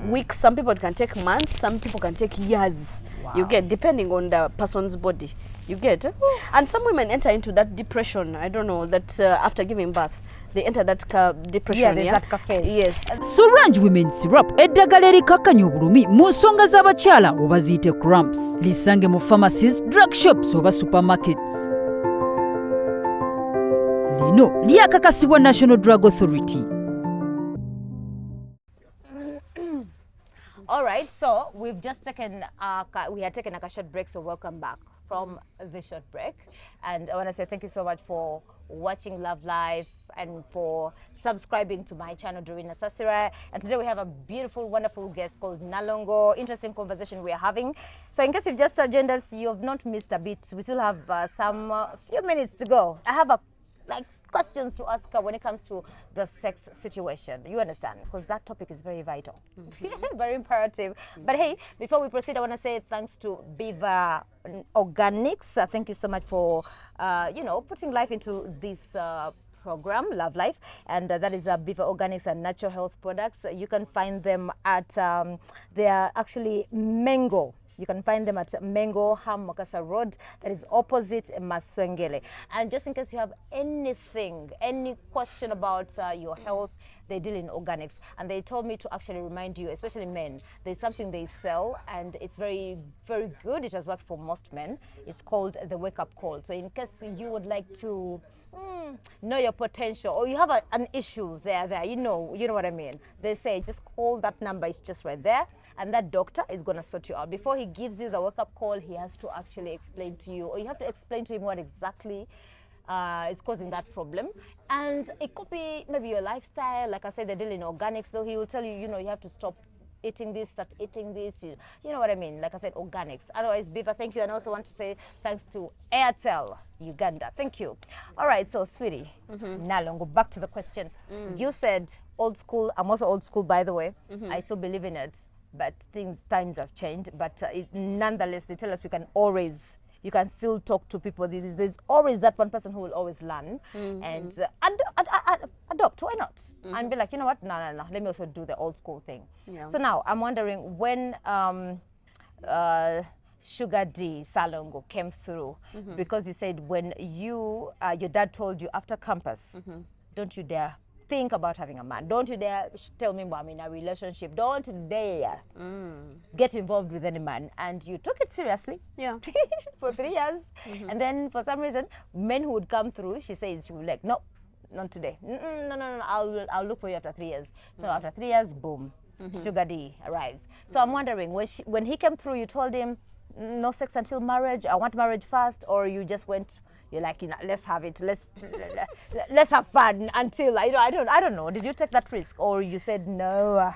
[SPEAKER 3] weeks, some people it can take months, some people can take years.
[SPEAKER 2] Wow.
[SPEAKER 3] You get, depending on the person's body. You get. And some women enter into that depression. I don't know, that after giving birth, they enter that depression.
[SPEAKER 2] Yeah, there's that phase.
[SPEAKER 3] Yes.
[SPEAKER 4] Sorange Women Syrup eddagala erikakanya obulumi mu nsonga z'abakyala oba ziyite cramps lisange mu pharmacies, drug shops oba supermarkets. Lino lyakakasibwa National Drug Authority.
[SPEAKER 2] All right, so we've just taken we had taken a short break, so welcome back from the short break. And I want to say thank you so much for watching Love Life and for subscribing to my channel, Dorina Sasira. And today we have a beautiful, wonderful guest called Nalongo. Interesting conversation we are having. So in case you've just joined us, you have not missed a bit. We still have some few minutes to go. I have questions to ask her when it comes to the sex situation. You understand? Because that topic is very vital, very imperative. But hey, before we proceed, I want to say thanks to Beaver Organics. Thank you so much for, putting life into this program, Love Life, and that is Beaver Organics and Natural Health Products. You can find them at, they are actually Mango. You can find them at Mango Ham Makasa Road, that is opposite Maswengele. And just in case you have anything, any question about your health, they deal in organics. And they told me to actually remind you, especially men, there's something they sell and it's very, very good. It has worked for most men. It's called the Wake Up Call. So in case you would like to know your potential, or you have an issue there, you know what I mean. They say just call that number, it's just right there. And that doctor is going to sort you out. Before he gives you the wake-up call, he has to actually explain to you, or you have to explain to him what exactly is causing that problem. And it could be maybe your lifestyle. Like I said, they're dealing in organics, though he will tell you, you have to stop eating this, start eating this. You know what I mean? Like I said, organics. Otherwise, Beaver, thank you. And I also want to say thanks to Airtel Uganda. Thank you. All right, so sweetie, Nalongo, back to the question. You said old school. I'm also old school, by the way. I still believe in it. But times have changed. But nonetheless, they tell us you can still talk to people. There's always that one person who will always learn and adopt. Why not? And be like, you know what? No. Let me also do the old school thing. Yeah. So now I'm wondering when Sugar D Salongo came through, because you said when your dad told you after campus, don't you dare think about having a man. Don't you dare tell me I'm in a relationship. Don't dare get involved with any man. And you took it seriously.
[SPEAKER 3] Yeah.
[SPEAKER 2] For 3 years. And then for some reason, men who would come through, she says, she would be like, no, not today. No. I'll look for you after 3 years. So after 3 years, boom, Sugar D arrives. So I'm wondering, when he came through, you told him no sex until marriage. I want marriage first, or you just went. You're like, let's have it. Let's have fun until I don't know. Did you take that risk, or you said no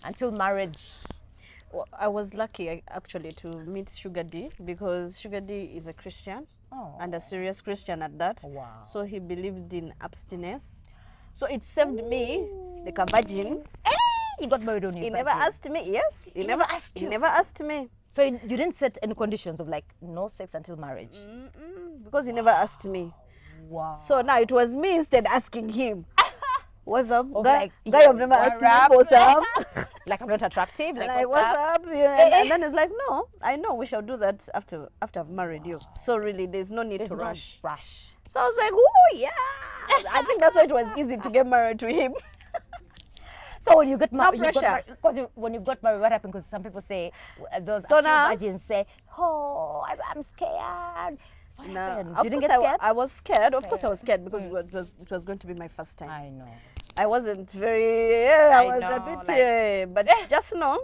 [SPEAKER 2] until marriage?
[SPEAKER 3] Well, I was lucky actually to meet Sugar D, because Sugar D is a Christian, and a serious Christian at that.
[SPEAKER 2] Wow.
[SPEAKER 3] So he believed in abstinence. So it saved me, like a virgin.
[SPEAKER 2] He got married on you.
[SPEAKER 3] He never asked me. Yes,
[SPEAKER 2] He never asked you.
[SPEAKER 3] He never asked me.
[SPEAKER 2] So you didn't set any conditions of like no sex until marriage.
[SPEAKER 3] Because he never asked me.
[SPEAKER 2] Wow.
[SPEAKER 3] So now it was me instead asking him. What's up?
[SPEAKER 2] Of
[SPEAKER 3] Guy,
[SPEAKER 2] like,
[SPEAKER 3] guy have never asked me what's up.
[SPEAKER 2] Like I'm not attractive.
[SPEAKER 3] Like what's up? Yeah. And then it's like, no, I know we shall do that after I've married you. So really, there's no need to rush.
[SPEAKER 2] Rush.
[SPEAKER 3] So I was like, oh yeah. I think that's why it was easy to get married to him.
[SPEAKER 2] So when you get married,
[SPEAKER 3] pressure.
[SPEAKER 2] when you got married, what happened? Because some people say, those
[SPEAKER 3] So now-
[SPEAKER 2] virgins say, oh, I'm scared. What happened?
[SPEAKER 3] Of
[SPEAKER 2] You didn't
[SPEAKER 3] course
[SPEAKER 2] get scared?
[SPEAKER 3] I was scared. Of course I was scared, because it was going to be my first time.
[SPEAKER 2] I know.
[SPEAKER 3] I wasn't very, I was a
[SPEAKER 2] know,
[SPEAKER 3] bit, but just know,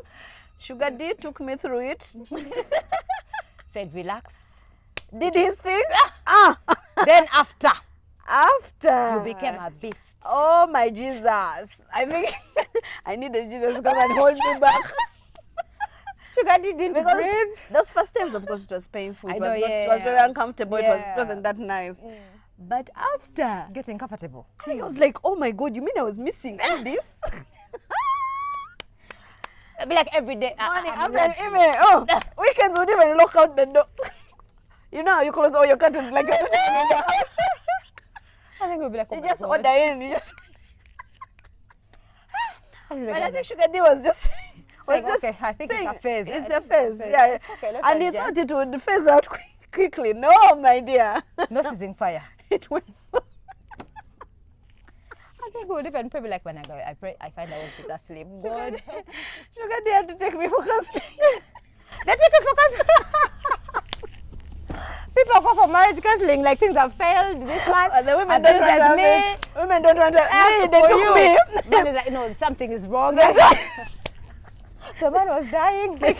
[SPEAKER 3] Sugar D took me through it.
[SPEAKER 2] Said relax.
[SPEAKER 3] Did his thing.
[SPEAKER 2] Then after,
[SPEAKER 3] After.
[SPEAKER 2] you became a beast.
[SPEAKER 3] Oh my Jesus. I think I needed Jesus to come and hold me back.
[SPEAKER 2] Sugar D didn't
[SPEAKER 3] Because
[SPEAKER 2] breathe.
[SPEAKER 3] those first times, of course, it was painful.
[SPEAKER 2] I
[SPEAKER 3] It
[SPEAKER 2] know,
[SPEAKER 3] was, not,
[SPEAKER 2] yeah,
[SPEAKER 3] it was very
[SPEAKER 2] yeah.
[SPEAKER 3] uncomfortable.
[SPEAKER 2] Yeah.
[SPEAKER 3] It wasn't that nice. But after,
[SPEAKER 2] Getting comfortable.
[SPEAKER 3] I was like, oh my God, you mean I was missing all this?
[SPEAKER 2] It'd be like every day.
[SPEAKER 3] Morning,
[SPEAKER 2] I'm
[SPEAKER 3] after
[SPEAKER 2] ready.
[SPEAKER 3] weekends would even lock out the door. You know how you close all your curtains like you're not in the house?
[SPEAKER 2] I think we'll be like, oh
[SPEAKER 3] You
[SPEAKER 2] my
[SPEAKER 3] just
[SPEAKER 2] God.
[SPEAKER 3] order in. You just.
[SPEAKER 2] I think
[SPEAKER 3] But
[SPEAKER 2] they're
[SPEAKER 3] I think Sugar D was just.
[SPEAKER 2] saying, okay, I think it's a phase.
[SPEAKER 3] It's
[SPEAKER 2] I
[SPEAKER 3] a
[SPEAKER 2] think
[SPEAKER 3] phase, yeah.
[SPEAKER 2] It's okay, let's
[SPEAKER 3] And he
[SPEAKER 2] adjust.
[SPEAKER 3] thought it would phase out quickly. No, my dear.
[SPEAKER 2] No seizing fire.
[SPEAKER 3] It went.
[SPEAKER 2] I think we'll even probably like when I go, I pray, I find out when she's asleep. God.
[SPEAKER 3] Sugar D had to take me for counseling.
[SPEAKER 2] They take it for People go for marriage counseling like things have failed this month.
[SPEAKER 3] The women
[SPEAKER 2] and
[SPEAKER 3] don't
[SPEAKER 2] this
[SPEAKER 3] want to
[SPEAKER 2] is
[SPEAKER 3] have
[SPEAKER 2] me.
[SPEAKER 3] it. Women don't want to have it. They
[SPEAKER 2] For
[SPEAKER 3] took
[SPEAKER 2] you.
[SPEAKER 3] me.
[SPEAKER 2] Man is like, no, something is wrong. The man was dying.
[SPEAKER 3] They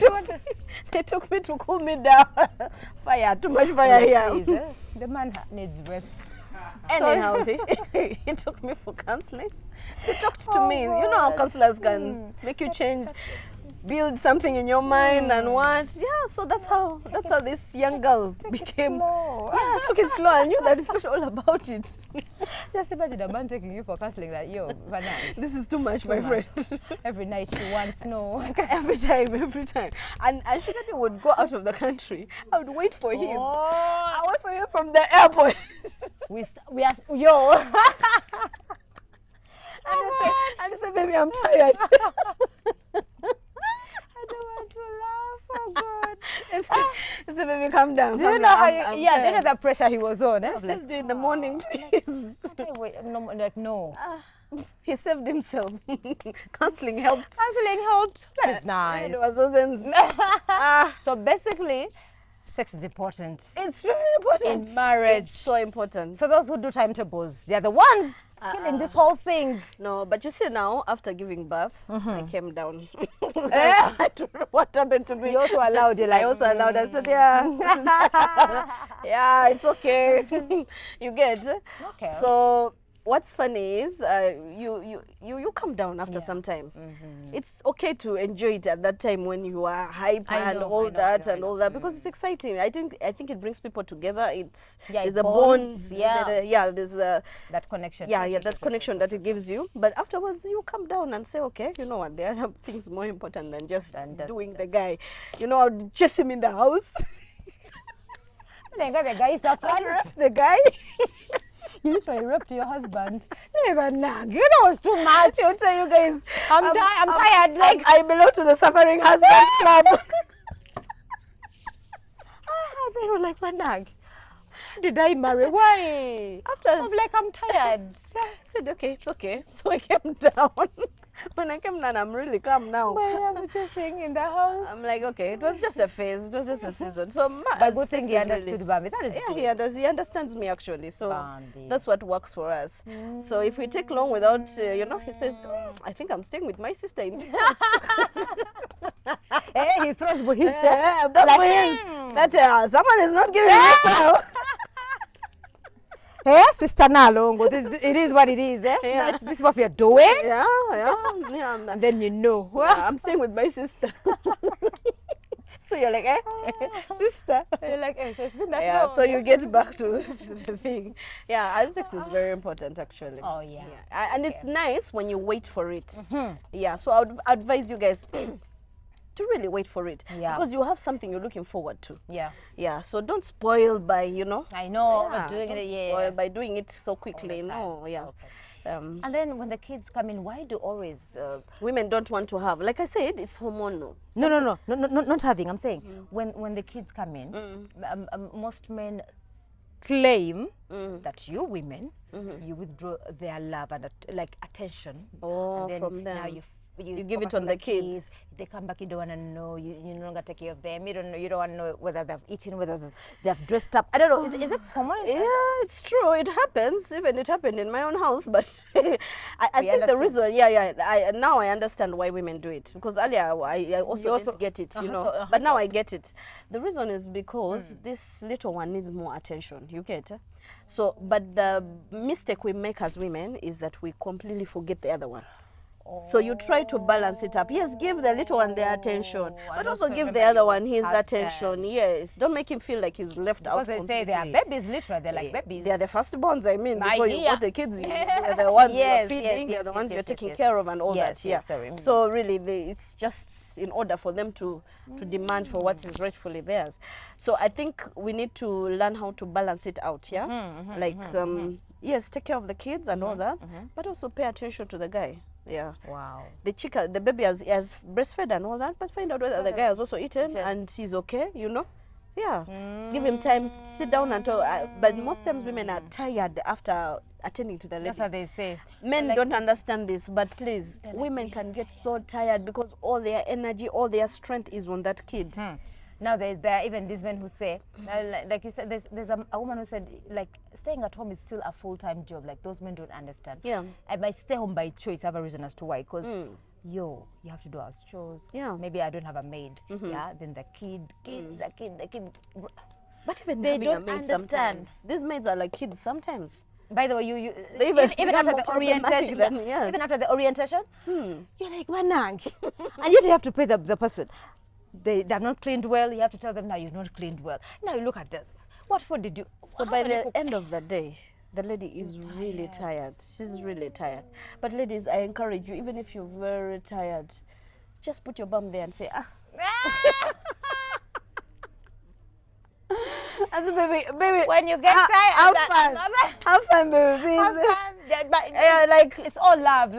[SPEAKER 3] took me to cool me down. Fire, too much fire
[SPEAKER 2] Please,
[SPEAKER 3] here.
[SPEAKER 2] the man needs rest.
[SPEAKER 3] Anyhow, he took me for counseling. He talked to me. You know how counselors can make you change, build something in your mind and what. Yeah, so that's how this young girl became.
[SPEAKER 2] slow.
[SPEAKER 3] Yeah, I took it slow. I knew that it's all about it.
[SPEAKER 2] Just imagine a man taking you for counseling like, yo, Vanna,
[SPEAKER 3] This is too much, my friend.
[SPEAKER 2] every night she wants no.
[SPEAKER 3] every time. And Sugar D would go out of the country. I would wait for him. I wait for him from the airport.
[SPEAKER 2] we are, yo.
[SPEAKER 3] And he said, baby, I'm tired.
[SPEAKER 2] I don't want to laugh, oh God.
[SPEAKER 3] He said, baby, calm down.
[SPEAKER 2] Do you know how you, yeah, do you know the pressure he was on?
[SPEAKER 3] Let's just do it in the morning, please.
[SPEAKER 2] No.
[SPEAKER 3] He saved himself. Counseling helped.
[SPEAKER 2] Counseling helped. That is nice.
[SPEAKER 3] It was
[SPEAKER 2] So basically, sex is important.
[SPEAKER 3] It's very important.
[SPEAKER 2] In marriage.
[SPEAKER 3] It's so important.
[SPEAKER 2] So those who do timetables, they're the ones killing this whole thing.
[SPEAKER 3] No, but you see now, after giving birth, I came down. I don't know what happened to me.
[SPEAKER 2] You also allowed it, like,
[SPEAKER 3] I also allowed. I said, yeah. Yeah, it's okay. You get.
[SPEAKER 2] Okay.
[SPEAKER 3] So what's funny is you come down after some time. It's okay to enjoy it at that time when you are hyper and all that because it's exciting. I think it brings people together. There's a
[SPEAKER 2] bonds,
[SPEAKER 3] bond.
[SPEAKER 2] yeah.
[SPEAKER 3] There's a
[SPEAKER 2] That connection.
[SPEAKER 3] that connection that it gives you. But afterwards, you come down and say, okay, you know what? There are things more important than just doing the guy. You know, I'll chase him in the house.
[SPEAKER 2] The guy is up front.
[SPEAKER 3] The guy.
[SPEAKER 2] You literally raped your husband. Never nag. You know it's too much.
[SPEAKER 3] He'll tell you guys,
[SPEAKER 2] I'm tired. Like
[SPEAKER 3] I belong to the suffering husband club.
[SPEAKER 2] they were like, my nag. Did I marry? Why?
[SPEAKER 3] After
[SPEAKER 2] I'm like, I'm tired.
[SPEAKER 3] I said, okay, it's okay. So I came down. When I came down, I'm really calm now.
[SPEAKER 2] Why am just saying in the house?
[SPEAKER 3] I'm like, okay, it was just a phase. It was just a season. So
[SPEAKER 2] But good thing he understood Bambi. That is good.
[SPEAKER 3] He understands me actually. So
[SPEAKER 2] Bambi.
[SPEAKER 3] that's what works for us. So if we take long without, he says, I think I'm staying with my sister in this house.
[SPEAKER 2] Hey, he throws hits.
[SPEAKER 3] That's like, that someone is not giving me time.
[SPEAKER 2] Hey, Sister Nalongo, it is what it is, eh?
[SPEAKER 3] Yeah.
[SPEAKER 2] This is what we are doing.
[SPEAKER 3] Yeah.
[SPEAKER 2] And then you know.
[SPEAKER 3] Yeah, I'm staying with my sister. So you're like, sister.
[SPEAKER 2] You're like, hey, so it's been that
[SPEAKER 3] Yeah,
[SPEAKER 2] long.
[SPEAKER 3] so you get back to the thing. Yeah, sex is very important actually.
[SPEAKER 2] Oh, yeah.
[SPEAKER 3] And it's nice when you wait for it. Yeah, so I would advise you guys to really wait for it.
[SPEAKER 2] Yeah.
[SPEAKER 3] Because you have something you're looking forward to.
[SPEAKER 2] Yeah.
[SPEAKER 3] Yeah, so don't spoil by,
[SPEAKER 2] I know,
[SPEAKER 3] yeah,
[SPEAKER 2] but doing
[SPEAKER 3] don't
[SPEAKER 2] it,
[SPEAKER 3] spoil by doing it so quickly. No, yeah.
[SPEAKER 2] Okay. And then when the kids come in, why do always...
[SPEAKER 3] women don't want to have, like I said, it's hormonal.
[SPEAKER 2] No, not having. I'm saying when the kids come in, most men claim that you women, you withdraw their love and attention.
[SPEAKER 3] Oh,
[SPEAKER 2] and then
[SPEAKER 3] from them.
[SPEAKER 2] Now you
[SPEAKER 3] give
[SPEAKER 2] focus
[SPEAKER 3] it on the kids.
[SPEAKER 2] They come back, you don't want to know. You no longer take care of them. You don't know. You don't want to know whether they've eaten, whether they've dressed up. I don't know. Is it common?
[SPEAKER 3] Yeah, it's true. It happens. Even it happened in my own house. But I think the reason, now I understand why women do it. Because earlier I also didn't get it, but now I get it. The reason is because this little one needs more attention. You get it? So, but the mistake we make as women is that we completely forget the other one. So you try to balance it up. Yes, give the little one the attention, but also give the other one his attention. Yes, don't make him feel like he's left out.
[SPEAKER 2] Because they say they are babies, literally. They're like babies.
[SPEAKER 3] They are the firstborns, I mean, before you got the kids, they're the ones you're feeding, they're the ones you're taking care of and all that. Yeah. So really, it's just in order for them to demand for what is rightfully theirs. So I think we need to learn how to balance it out, yes, take care of the kids and all that, but also pay attention to the guy. Yeah.
[SPEAKER 2] Wow.
[SPEAKER 3] The baby has breastfed and all that, but find out whether the guy has also eaten and he's okay, Yeah. Give him time, sit down and talk. But most times women are tired after attending to the lady.
[SPEAKER 2] That's what they say.
[SPEAKER 3] Men don't understand this, but please, women can get so tired because all their energy, all their strength is on that kid.
[SPEAKER 2] Now there are even these men who say, like you said, there's a woman who said, staying at home is still a full-time job. Like, those men don't understand. Yeah. I might stay home by choice. I have a reason as to why. Because, you have to do house chores. Yeah. Maybe I don't have a maid. Yeah. Then the kid.
[SPEAKER 3] But even
[SPEAKER 2] they
[SPEAKER 3] having
[SPEAKER 2] don't
[SPEAKER 3] a maid
[SPEAKER 2] understand.
[SPEAKER 3] Sometimes. These maids are like kids sometimes.
[SPEAKER 2] By the way, even after the orientation, even after the orientation, you're like, Wanang. And yet you have to pay the person. They've not cleaned well. You have to tell them, now you've not cleaned well. Now you look at them. What food did you?
[SPEAKER 3] So by the end of the day, the lady is really tired. She's really tired. But ladies, I encourage you, even if you're very tired, just put your bum there and say, As a baby,
[SPEAKER 2] when you get tired,
[SPEAKER 3] have fun, baby.
[SPEAKER 2] But it's all love,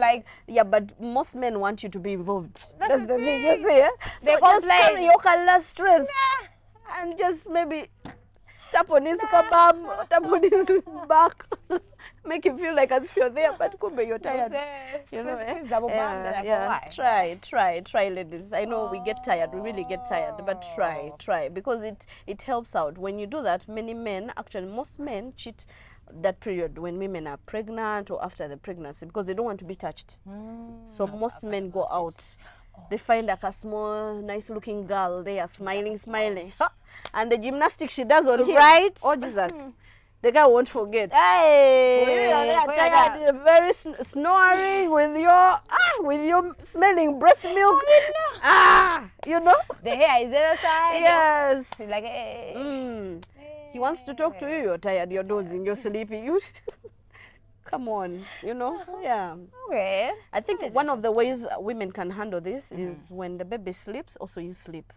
[SPEAKER 3] but most men want you to be involved.
[SPEAKER 2] That's
[SPEAKER 3] the thing, you see.
[SPEAKER 2] They
[SPEAKER 3] so just carry your color strength and just maybe tap on his kebab, tap on his back, make him feel like as if you're there, but could be you're tired. Try, ladies. I know we get tired, we really get tired, but try, because it helps out. When you do that, most men cheat that period when women are pregnant or after the pregnancy because they don't want to be touched. So most men go out. They find like a small, nice-looking girl there, smiling. And the gymnastics she does on him.
[SPEAKER 2] Right?
[SPEAKER 3] Oh, Jesus. The guy won't forget.
[SPEAKER 2] Hey!
[SPEAKER 3] You're tired, very snoring with your smelling breast milk.
[SPEAKER 2] The hair is the other side.
[SPEAKER 3] Yes.
[SPEAKER 2] He's like, hey.
[SPEAKER 3] He wants to talk to you. You're tired, you're dozing, you're sleepy. Come on, yeah.
[SPEAKER 2] Okay.
[SPEAKER 3] I think one of the ways women can handle this is when the baby sleeps, also you sleep.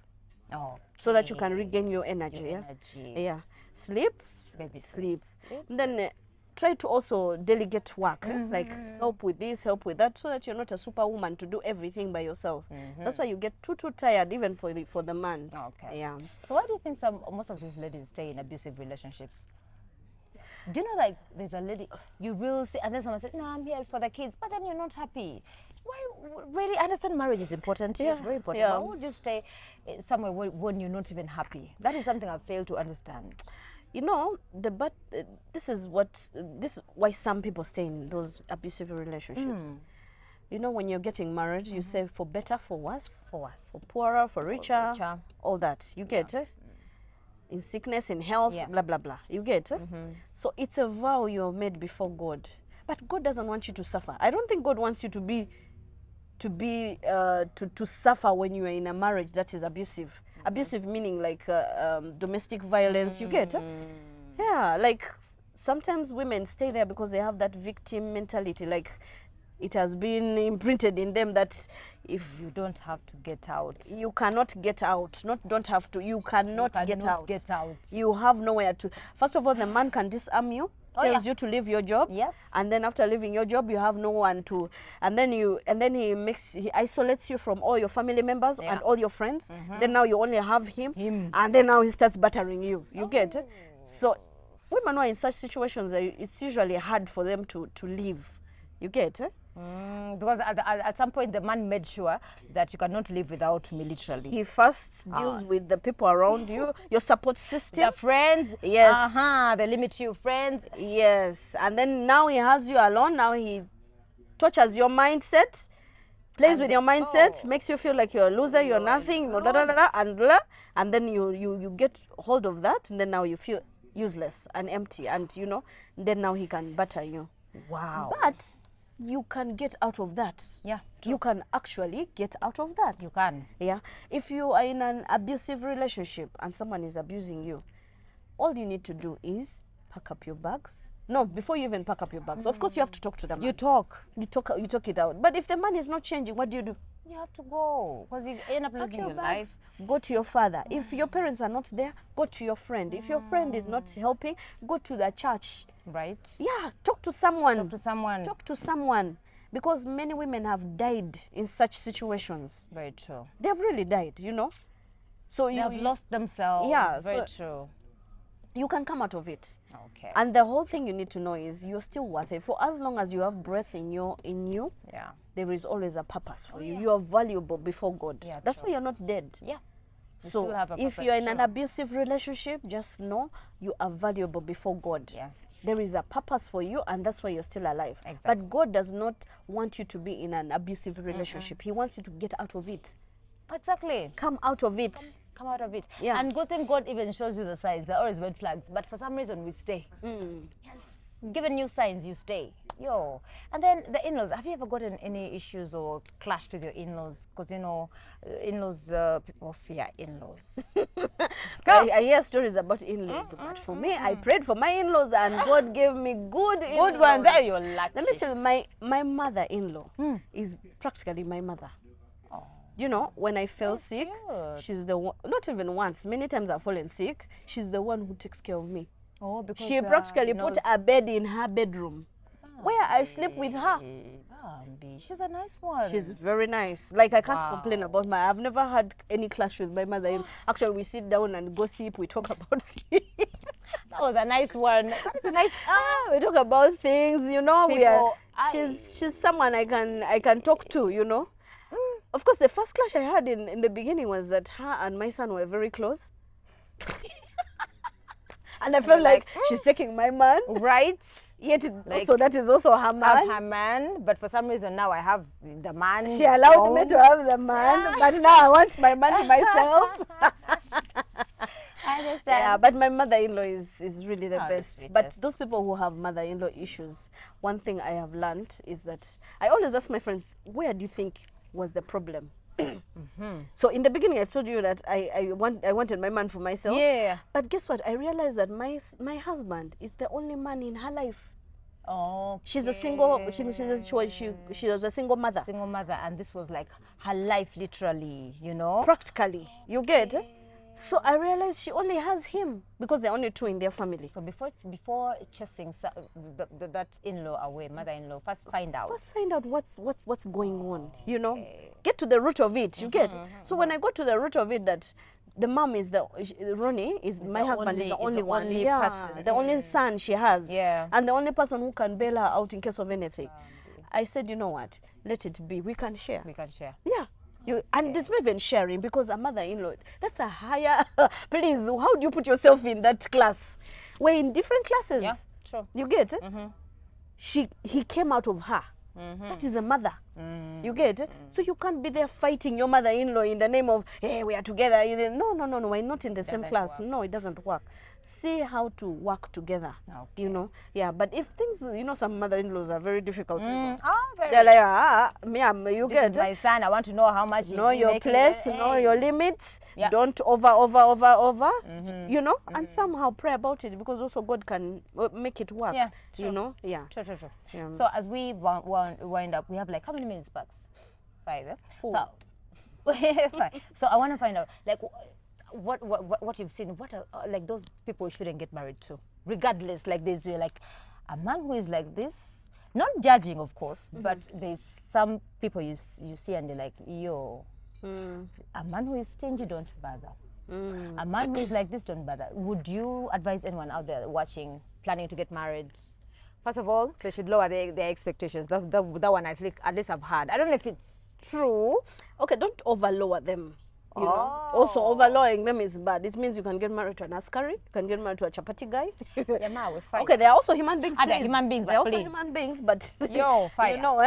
[SPEAKER 2] Oh.
[SPEAKER 3] So that you can regain your energy. Yeah. Sleep,
[SPEAKER 2] baby
[SPEAKER 3] sleep. Then try to also delegate work, like help with this, help with that, so that you're not a superwoman to do everything by yourself. That's why you get too tired, even for the man.
[SPEAKER 2] Okay.
[SPEAKER 3] Yeah.
[SPEAKER 2] So why do you think most of these ladies stay in abusive relationships? Do you know, like, there's a lady, you will see, and then someone said, no, I'm here for the kids, but then you're not happy. Why, really, I understand marriage is important. It's very important.
[SPEAKER 3] Yeah.
[SPEAKER 2] But why would you stay somewhere when you're not even happy? That is something I fail to understand.
[SPEAKER 3] You know, this is why some people stay in those abusive relationships. You know, when you're getting married, you say for better, for worse, for poorer, for richer, all that. You get it? In sickness, in health, blah, blah, blah. You get it? So it's a vow you're made before God. But God doesn't want you to suffer. I don't think God wants you to suffer when you are in a marriage that is abusive. Abusive meaning like domestic violence. You get it? Yeah, like sometimes women stay there because they have that victim mentality. Like it has been imprinted in them that if
[SPEAKER 2] You don't have to get out.
[SPEAKER 3] you cannot get out, don't have to, you cannot get out. You have nowhere to. First of all, the man can disarm you, tells you to leave your job.
[SPEAKER 2] Yes.
[SPEAKER 3] And then after leaving your job, you have no one to, and then he isolates you from all your family members and all your friends. Then now you only have him. And then now he starts battering you. You get it? So women who are in such situations, it's usually hard for them to leave. You get it?
[SPEAKER 2] Because at some point the man made sure that you cannot live without me, literally.
[SPEAKER 3] He first deals with the people around you, your support system.
[SPEAKER 2] The friends,
[SPEAKER 3] Yes.
[SPEAKER 2] they limit you, friends.
[SPEAKER 3] Yes, and then now he has you alone. Now he tortures your mindset, plays with your mindset, makes you feel like you're a loser, you're nothing, and then you get hold of that, and then now you feel useless and empty, and then now he can batter you.
[SPEAKER 2] Wow.
[SPEAKER 3] But you can get out of that.
[SPEAKER 2] Yeah,
[SPEAKER 3] you can actually get out of that.
[SPEAKER 2] You can.
[SPEAKER 3] Yeah, if you are in an abusive relationship and someone is abusing you, all you need to do is pack up your bags. No, before you even pack up your bags, of course you have to talk to them.
[SPEAKER 2] You talk
[SPEAKER 3] it out. But if the man is not changing, what do?
[SPEAKER 2] You have to go, because you end up losing your life.
[SPEAKER 3] Go to your father. If your parents are not there, go to your friend. If your friend is not helping, go to the church.
[SPEAKER 2] Right.
[SPEAKER 3] Yeah, talk to someone.
[SPEAKER 2] Talk to someone.
[SPEAKER 3] Because many women have died in such situations.
[SPEAKER 2] Very true.
[SPEAKER 3] They have really died, So
[SPEAKER 2] they have lost themselves.
[SPEAKER 3] Yeah,
[SPEAKER 2] very true.
[SPEAKER 3] You can come out of it.
[SPEAKER 2] Okay.
[SPEAKER 3] And the whole thing you need to know is you're still worth it. For as long as you have breath in you,
[SPEAKER 2] yeah,
[SPEAKER 3] there is always a purpose for you. You are valuable before God.
[SPEAKER 2] Yeah,
[SPEAKER 3] that's why you're not dead.
[SPEAKER 2] Yeah.
[SPEAKER 3] So if you're in an abusive relationship, just know you are valuable before God.
[SPEAKER 2] Yeah.
[SPEAKER 3] There is a purpose for you, and that's why you're still alive.
[SPEAKER 2] Exactly.
[SPEAKER 3] But God does not want you to be in an abusive relationship. He wants you to get out of it.
[SPEAKER 2] Exactly.
[SPEAKER 3] Come out of it.
[SPEAKER 2] Come out of it.
[SPEAKER 3] Yeah.
[SPEAKER 2] And good thing God even shows you the signs. There are always red flags, but for some reason we stay. Yes. Given you signs, you stay. Yo. And then the in-laws. Have you ever gotten any issues or clashed with your in-laws? Because in-laws, people fear in-laws.
[SPEAKER 3] I hear stories about in-laws, but for me, I prayed for my in-laws, and God gave me good in-laws.
[SPEAKER 2] Good ones. Hey, you're lucky.
[SPEAKER 3] Let me tell you, my mother-in-law is practically my mother. When I fell sick, she's the one, not even once, many times I've fallen sick, she's the one who takes care of me.
[SPEAKER 2] Oh, because
[SPEAKER 3] she practically put a bed in her bedroom where I sleep with her.
[SPEAKER 2] She's a nice one.
[SPEAKER 3] She's very nice. Like, I can't complain about I've never had any clash with my mother. Actually, we sit down and gossip, we talk about things.
[SPEAKER 2] That was a nice one. That's a nice.
[SPEAKER 3] We talk about things, she's someone I can talk to, Of course, the first clash I had in the beginning was that her and my son were very close. And I felt like she's taking my man.
[SPEAKER 2] Right.
[SPEAKER 3] Yet, so that is also her man.
[SPEAKER 2] I have her man, but for some reason now I have the man.
[SPEAKER 3] She allowed me to have the man, but now I want my man to myself.
[SPEAKER 2] I understand.
[SPEAKER 3] Yeah, but my mother-in-law is really the best.
[SPEAKER 2] Sweetest.
[SPEAKER 3] But those people who have mother-in-law issues, one thing I have learned is that I always ask my friends, where do you think was the problem? So in the beginning, I told you that I wanted my man for myself.
[SPEAKER 2] Yeah.
[SPEAKER 3] But guess what? I realized that my husband is the only man in her life.
[SPEAKER 2] Oh.
[SPEAKER 3] She's a single. She was a single mother.
[SPEAKER 2] Single mother, and this was like her life, literally.
[SPEAKER 3] Practically, you get. So I realized she only has him because they're only two in their family.
[SPEAKER 2] So before chasing that in-law away, mother-in-law, first find out
[SPEAKER 3] what's going on. Get to the root of it. You get. So when I got to the root of it, that the mom is Ronnie is my husband is the only one.
[SPEAKER 2] person.
[SPEAKER 3] The only son she has.
[SPEAKER 2] Yeah.
[SPEAKER 3] And the only person who can bail her out in case of anything. I said, you know what? Let it be. We can share.
[SPEAKER 2] We can share.
[SPEAKER 3] Yeah. And there's not even sharing because a mother-in-law, that's a higher, please, how do you put yourself in that class? We're in different classes.
[SPEAKER 2] Yeah, true.
[SPEAKER 3] You get it? He came out of her. That is a mother. You get it? So you can't be there fighting your mother-in-law in the name of, hey, we are together. No, we're not in the same class. No, it doesn't work. See how to work together.
[SPEAKER 2] Okay.
[SPEAKER 3] You know? Yeah, but if things, some mother-in-laws are very difficult people.
[SPEAKER 2] Very.
[SPEAKER 3] They're like, you
[SPEAKER 2] This
[SPEAKER 3] get
[SPEAKER 2] is
[SPEAKER 3] it?
[SPEAKER 2] my son. I want to know how much.
[SPEAKER 3] Know
[SPEAKER 2] is he
[SPEAKER 3] your
[SPEAKER 2] making.
[SPEAKER 3] place, know your limits.
[SPEAKER 2] Yeah.
[SPEAKER 3] Don't over. And somehow pray about it because also God can make it work.
[SPEAKER 2] Yeah,
[SPEAKER 3] You
[SPEAKER 2] true.
[SPEAKER 3] know? Yeah.
[SPEAKER 2] True.
[SPEAKER 3] Yeah.
[SPEAKER 2] So as we wind up, we have like how many minutes, Bucks? 5. Eh? So, 5. So I want to find out like what you've seen. What are, like those people shouldn't get married to, regardless. Like there's like a man who is like this. Not judging, of course, but there's some people you see and they're like, yo, a man who is stingy, don't bother. A man who is like this, don't bother. Would you advise anyone out there watching, planning to get married? First of all, they should lower their expectations. That one I think at least I've heard. I don't know if it's true.
[SPEAKER 3] Okay, don't overlower them. You know? Also, overlowering them is bad. It means you can get married to an askari, you can get married to a chapati guy.
[SPEAKER 2] Yeah, ma, we're fine.
[SPEAKER 3] Okay, they are also human beings.
[SPEAKER 2] They're
[SPEAKER 3] please.
[SPEAKER 2] human beings,
[SPEAKER 3] They're
[SPEAKER 2] but
[SPEAKER 3] also
[SPEAKER 2] please.
[SPEAKER 3] human beings, but
[SPEAKER 2] Yo, fire.
[SPEAKER 3] you know,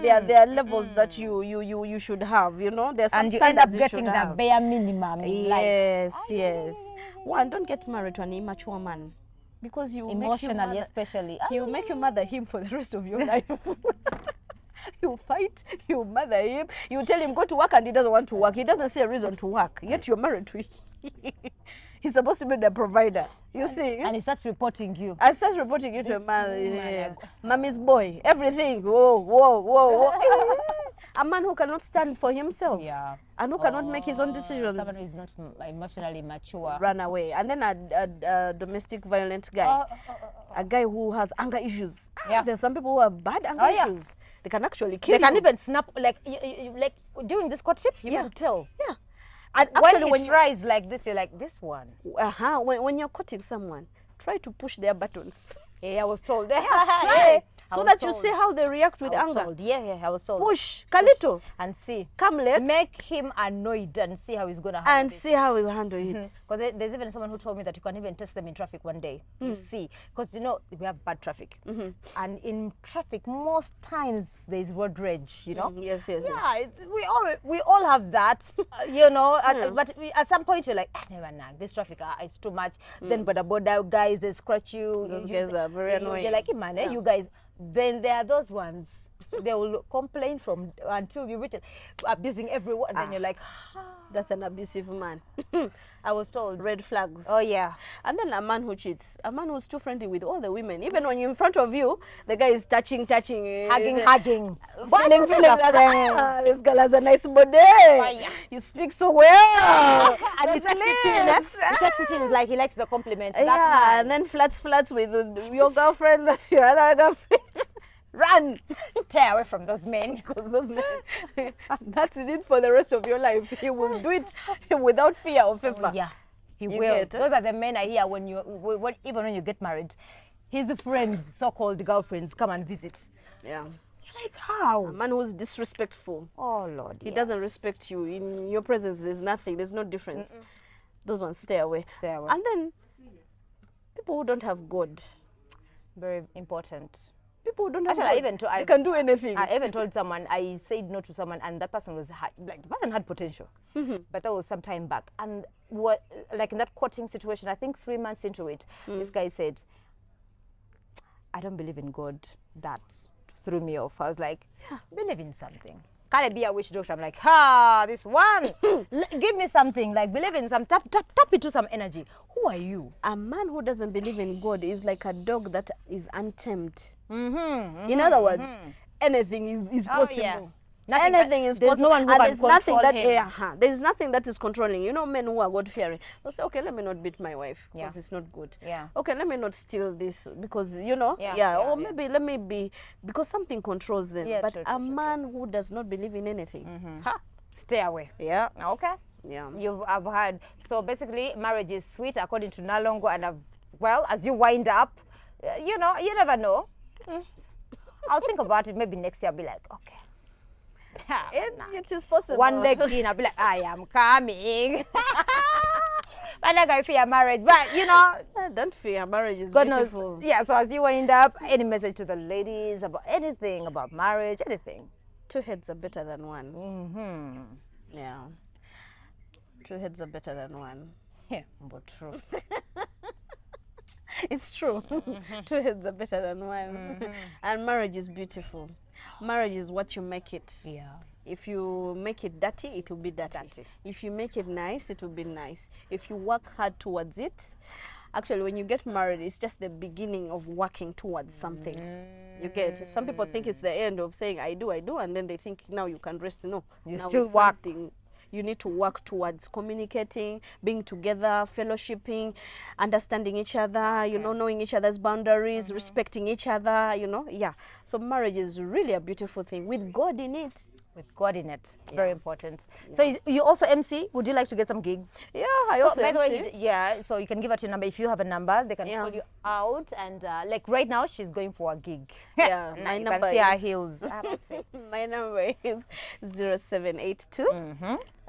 [SPEAKER 3] yeah, there are levels that you should have. You know, there's some
[SPEAKER 2] And you end up
[SPEAKER 3] standards you
[SPEAKER 2] getting
[SPEAKER 3] should
[SPEAKER 2] the
[SPEAKER 3] have.
[SPEAKER 2] bare minimum.
[SPEAKER 3] Yes. One, don't get married to an immature man because you
[SPEAKER 2] Emotionally, especially.
[SPEAKER 3] He will make you mother him for the rest of your life. You fight, you mother him, you tell him go to work and he doesn't want to work. He doesn't see a reason to work, yet you're married to him. He's supposed to be the provider, you see.
[SPEAKER 2] And he starts reporting you.
[SPEAKER 3] I start reporting you to a man, mommy's boy, everything. Whoa. A man who cannot stand for himself.
[SPEAKER 2] Yeah.
[SPEAKER 3] And who cannot make his own decisions.
[SPEAKER 2] Someone who is not emotionally mature.
[SPEAKER 3] Run away. And then a domestic violent guy. A guy who has anger issues.
[SPEAKER 2] Yeah.
[SPEAKER 3] There's some people who have bad anger issues. They can actually kill
[SPEAKER 2] They can
[SPEAKER 3] you.
[SPEAKER 2] even snap, like during this courtship, you can tell.
[SPEAKER 3] Yeah. And
[SPEAKER 2] When
[SPEAKER 3] actually,
[SPEAKER 2] he tries like this, you're like, this one.
[SPEAKER 3] when you're courting someone, try to push their buttons.
[SPEAKER 2] Yeah, I was told.
[SPEAKER 3] Try.
[SPEAKER 2] I
[SPEAKER 3] So
[SPEAKER 2] was
[SPEAKER 3] that you
[SPEAKER 2] told.
[SPEAKER 3] see how they react with
[SPEAKER 2] I was
[SPEAKER 3] anger.
[SPEAKER 2] told. Yeah, I was told.
[SPEAKER 3] Push, Kalito.
[SPEAKER 2] And see.
[SPEAKER 3] Come late.
[SPEAKER 2] Make him annoyed and see how he's going to handle
[SPEAKER 3] And
[SPEAKER 2] it.
[SPEAKER 3] see how we'll handle it.
[SPEAKER 2] Because there's even someone who told me that you can even test them in traffic one day. You see. Because, we have bad traffic. And in traffic, most times there's road rage,
[SPEAKER 3] Yes.
[SPEAKER 2] Yeah, we all have that, but at some point you're like, never nag, this traffic, it's too much. Then border guys, they scratch you.
[SPEAKER 3] Those guys are very annoying.
[SPEAKER 2] You're like, man, you guys. Then there are those ones, they will complain until you reach it, abusing everyone. Then you're like,
[SPEAKER 3] That's an abusive man.
[SPEAKER 2] I was told.
[SPEAKER 3] Red flags.
[SPEAKER 2] Oh, yeah.
[SPEAKER 3] And then a man who cheats. A man who's too friendly with all the women. Even when you're in front of you, the guy is touching.
[SPEAKER 2] Hugging.
[SPEAKER 3] Feeling like, this girl has a nice body. You speak so well.
[SPEAKER 2] And the sexy chin is like he likes the compliments.
[SPEAKER 3] Yeah, and then flats with your girlfriend, that's your other girlfriend. Run!
[SPEAKER 2] Stay away from those men.
[SPEAKER 3] Because those men, that's it for the rest of your life. He will do it without fear or favor.
[SPEAKER 2] Yeah, he
[SPEAKER 3] You
[SPEAKER 2] will.
[SPEAKER 3] get it?
[SPEAKER 2] Those are the men I hear even when you get married. His friends, so-called girlfriends, come and visit.
[SPEAKER 3] Yeah.
[SPEAKER 2] Like how?
[SPEAKER 3] A man who's disrespectful.
[SPEAKER 2] Oh Lord.
[SPEAKER 3] He doesn't respect you. In your presence, there's no difference. Those ones, stay away.
[SPEAKER 2] Stay away.
[SPEAKER 3] And then, people who don't have God.
[SPEAKER 2] Very important.
[SPEAKER 3] People who don't have
[SPEAKER 2] Actually,
[SPEAKER 3] God. They can do anything.
[SPEAKER 2] I even told someone, I said no to someone, and that person the person had potential, but that was some time back. And like in that courting situation, I think 3 months into it, this guy said, I don't believe in God. That threw me off. I was like, believe in something. Can I be a witch doctor? I'm like, this one. Give me something, like believe in some, tap into some energy. Who are you?
[SPEAKER 3] A man who doesn't believe in God is like a dog that is untamed. In other words, anything is possible.
[SPEAKER 2] Yeah.
[SPEAKER 3] Anything is
[SPEAKER 2] there's
[SPEAKER 3] possible.
[SPEAKER 2] No one who
[SPEAKER 3] and
[SPEAKER 2] can
[SPEAKER 3] there's nothing
[SPEAKER 2] control
[SPEAKER 3] that
[SPEAKER 2] him.
[SPEAKER 3] there's nothing that is controlling. Men who are God fearing. They'll say, okay, let me not beat my wife because
[SPEAKER 2] Yeah.
[SPEAKER 3] it's not good.
[SPEAKER 2] Yeah.
[SPEAKER 3] Okay, let me not steal this because
[SPEAKER 2] Yeah,
[SPEAKER 3] maybe let me be because something controls them.
[SPEAKER 2] Yeah,
[SPEAKER 3] but
[SPEAKER 2] true,
[SPEAKER 3] a man who does not believe in anything,
[SPEAKER 2] Stay away.
[SPEAKER 3] yeah.
[SPEAKER 2] Okay.
[SPEAKER 3] Yeah.
[SPEAKER 2] I've heard. So basically, marriage is sweet according to Nalongo, and well, as you wind up, you know, you never know. I'll think about it. Maybe next year I'll be like, okay.
[SPEAKER 3] It is possible.
[SPEAKER 2] One leg in, I'll be like, I am coming. But not going to fear marriage. But you know,
[SPEAKER 3] Don't fear, marriage is
[SPEAKER 2] God
[SPEAKER 3] beautiful.
[SPEAKER 2] knows. Yeah. So as you wind up, any message to the ladies about anything about marriage, anything?
[SPEAKER 3] Two heads are better than one. Yeah. Two heads are better than one.
[SPEAKER 2] Yeah, but true.
[SPEAKER 3] It's true. Two heads are better than one. And marriage is beautiful. Marriage is what you make it.
[SPEAKER 2] Yeah.
[SPEAKER 3] If you make it dirty, it will be dirty. If you make it nice, it will be nice. If you work hard towards it, actually, when you get married, it's just the beginning of working towards something. You get. Some people think it's the end of saying I do, and then they think now you can rest. No,
[SPEAKER 2] You
[SPEAKER 3] now
[SPEAKER 2] still
[SPEAKER 3] it's
[SPEAKER 2] work.
[SPEAKER 3] something. You need to work towards communicating, being together, fellowshipping, understanding each other, you know, knowing each other's boundaries, respecting each other, you know. Yeah. So marriage is really a beautiful thing with God in it.
[SPEAKER 2] With God in it, very important. So you also MC. Would you like to get some gigs?
[SPEAKER 3] Yeah, I
[SPEAKER 2] So
[SPEAKER 3] also
[SPEAKER 2] by the
[SPEAKER 3] MC.
[SPEAKER 2] way, yeah. So you can give out your number if you have a number. They can call you out, and like right now, she's going for a gig.
[SPEAKER 3] Yeah,
[SPEAKER 2] Now
[SPEAKER 3] my
[SPEAKER 2] you
[SPEAKER 3] number
[SPEAKER 2] can see her
[SPEAKER 3] is-
[SPEAKER 2] heels.
[SPEAKER 3] My number is 0782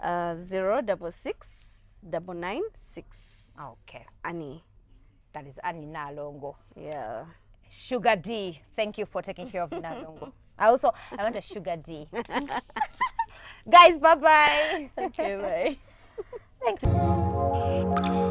[SPEAKER 3] 066 996.
[SPEAKER 2] Okay,
[SPEAKER 3] Annie.
[SPEAKER 2] that is Annie Nalongo.
[SPEAKER 3] Yeah.
[SPEAKER 2] Sugar D, thank you for taking care of Nalongo. I want a Sugar D. Guys, bye bye.
[SPEAKER 3] Okay, bye.
[SPEAKER 2] Thank you.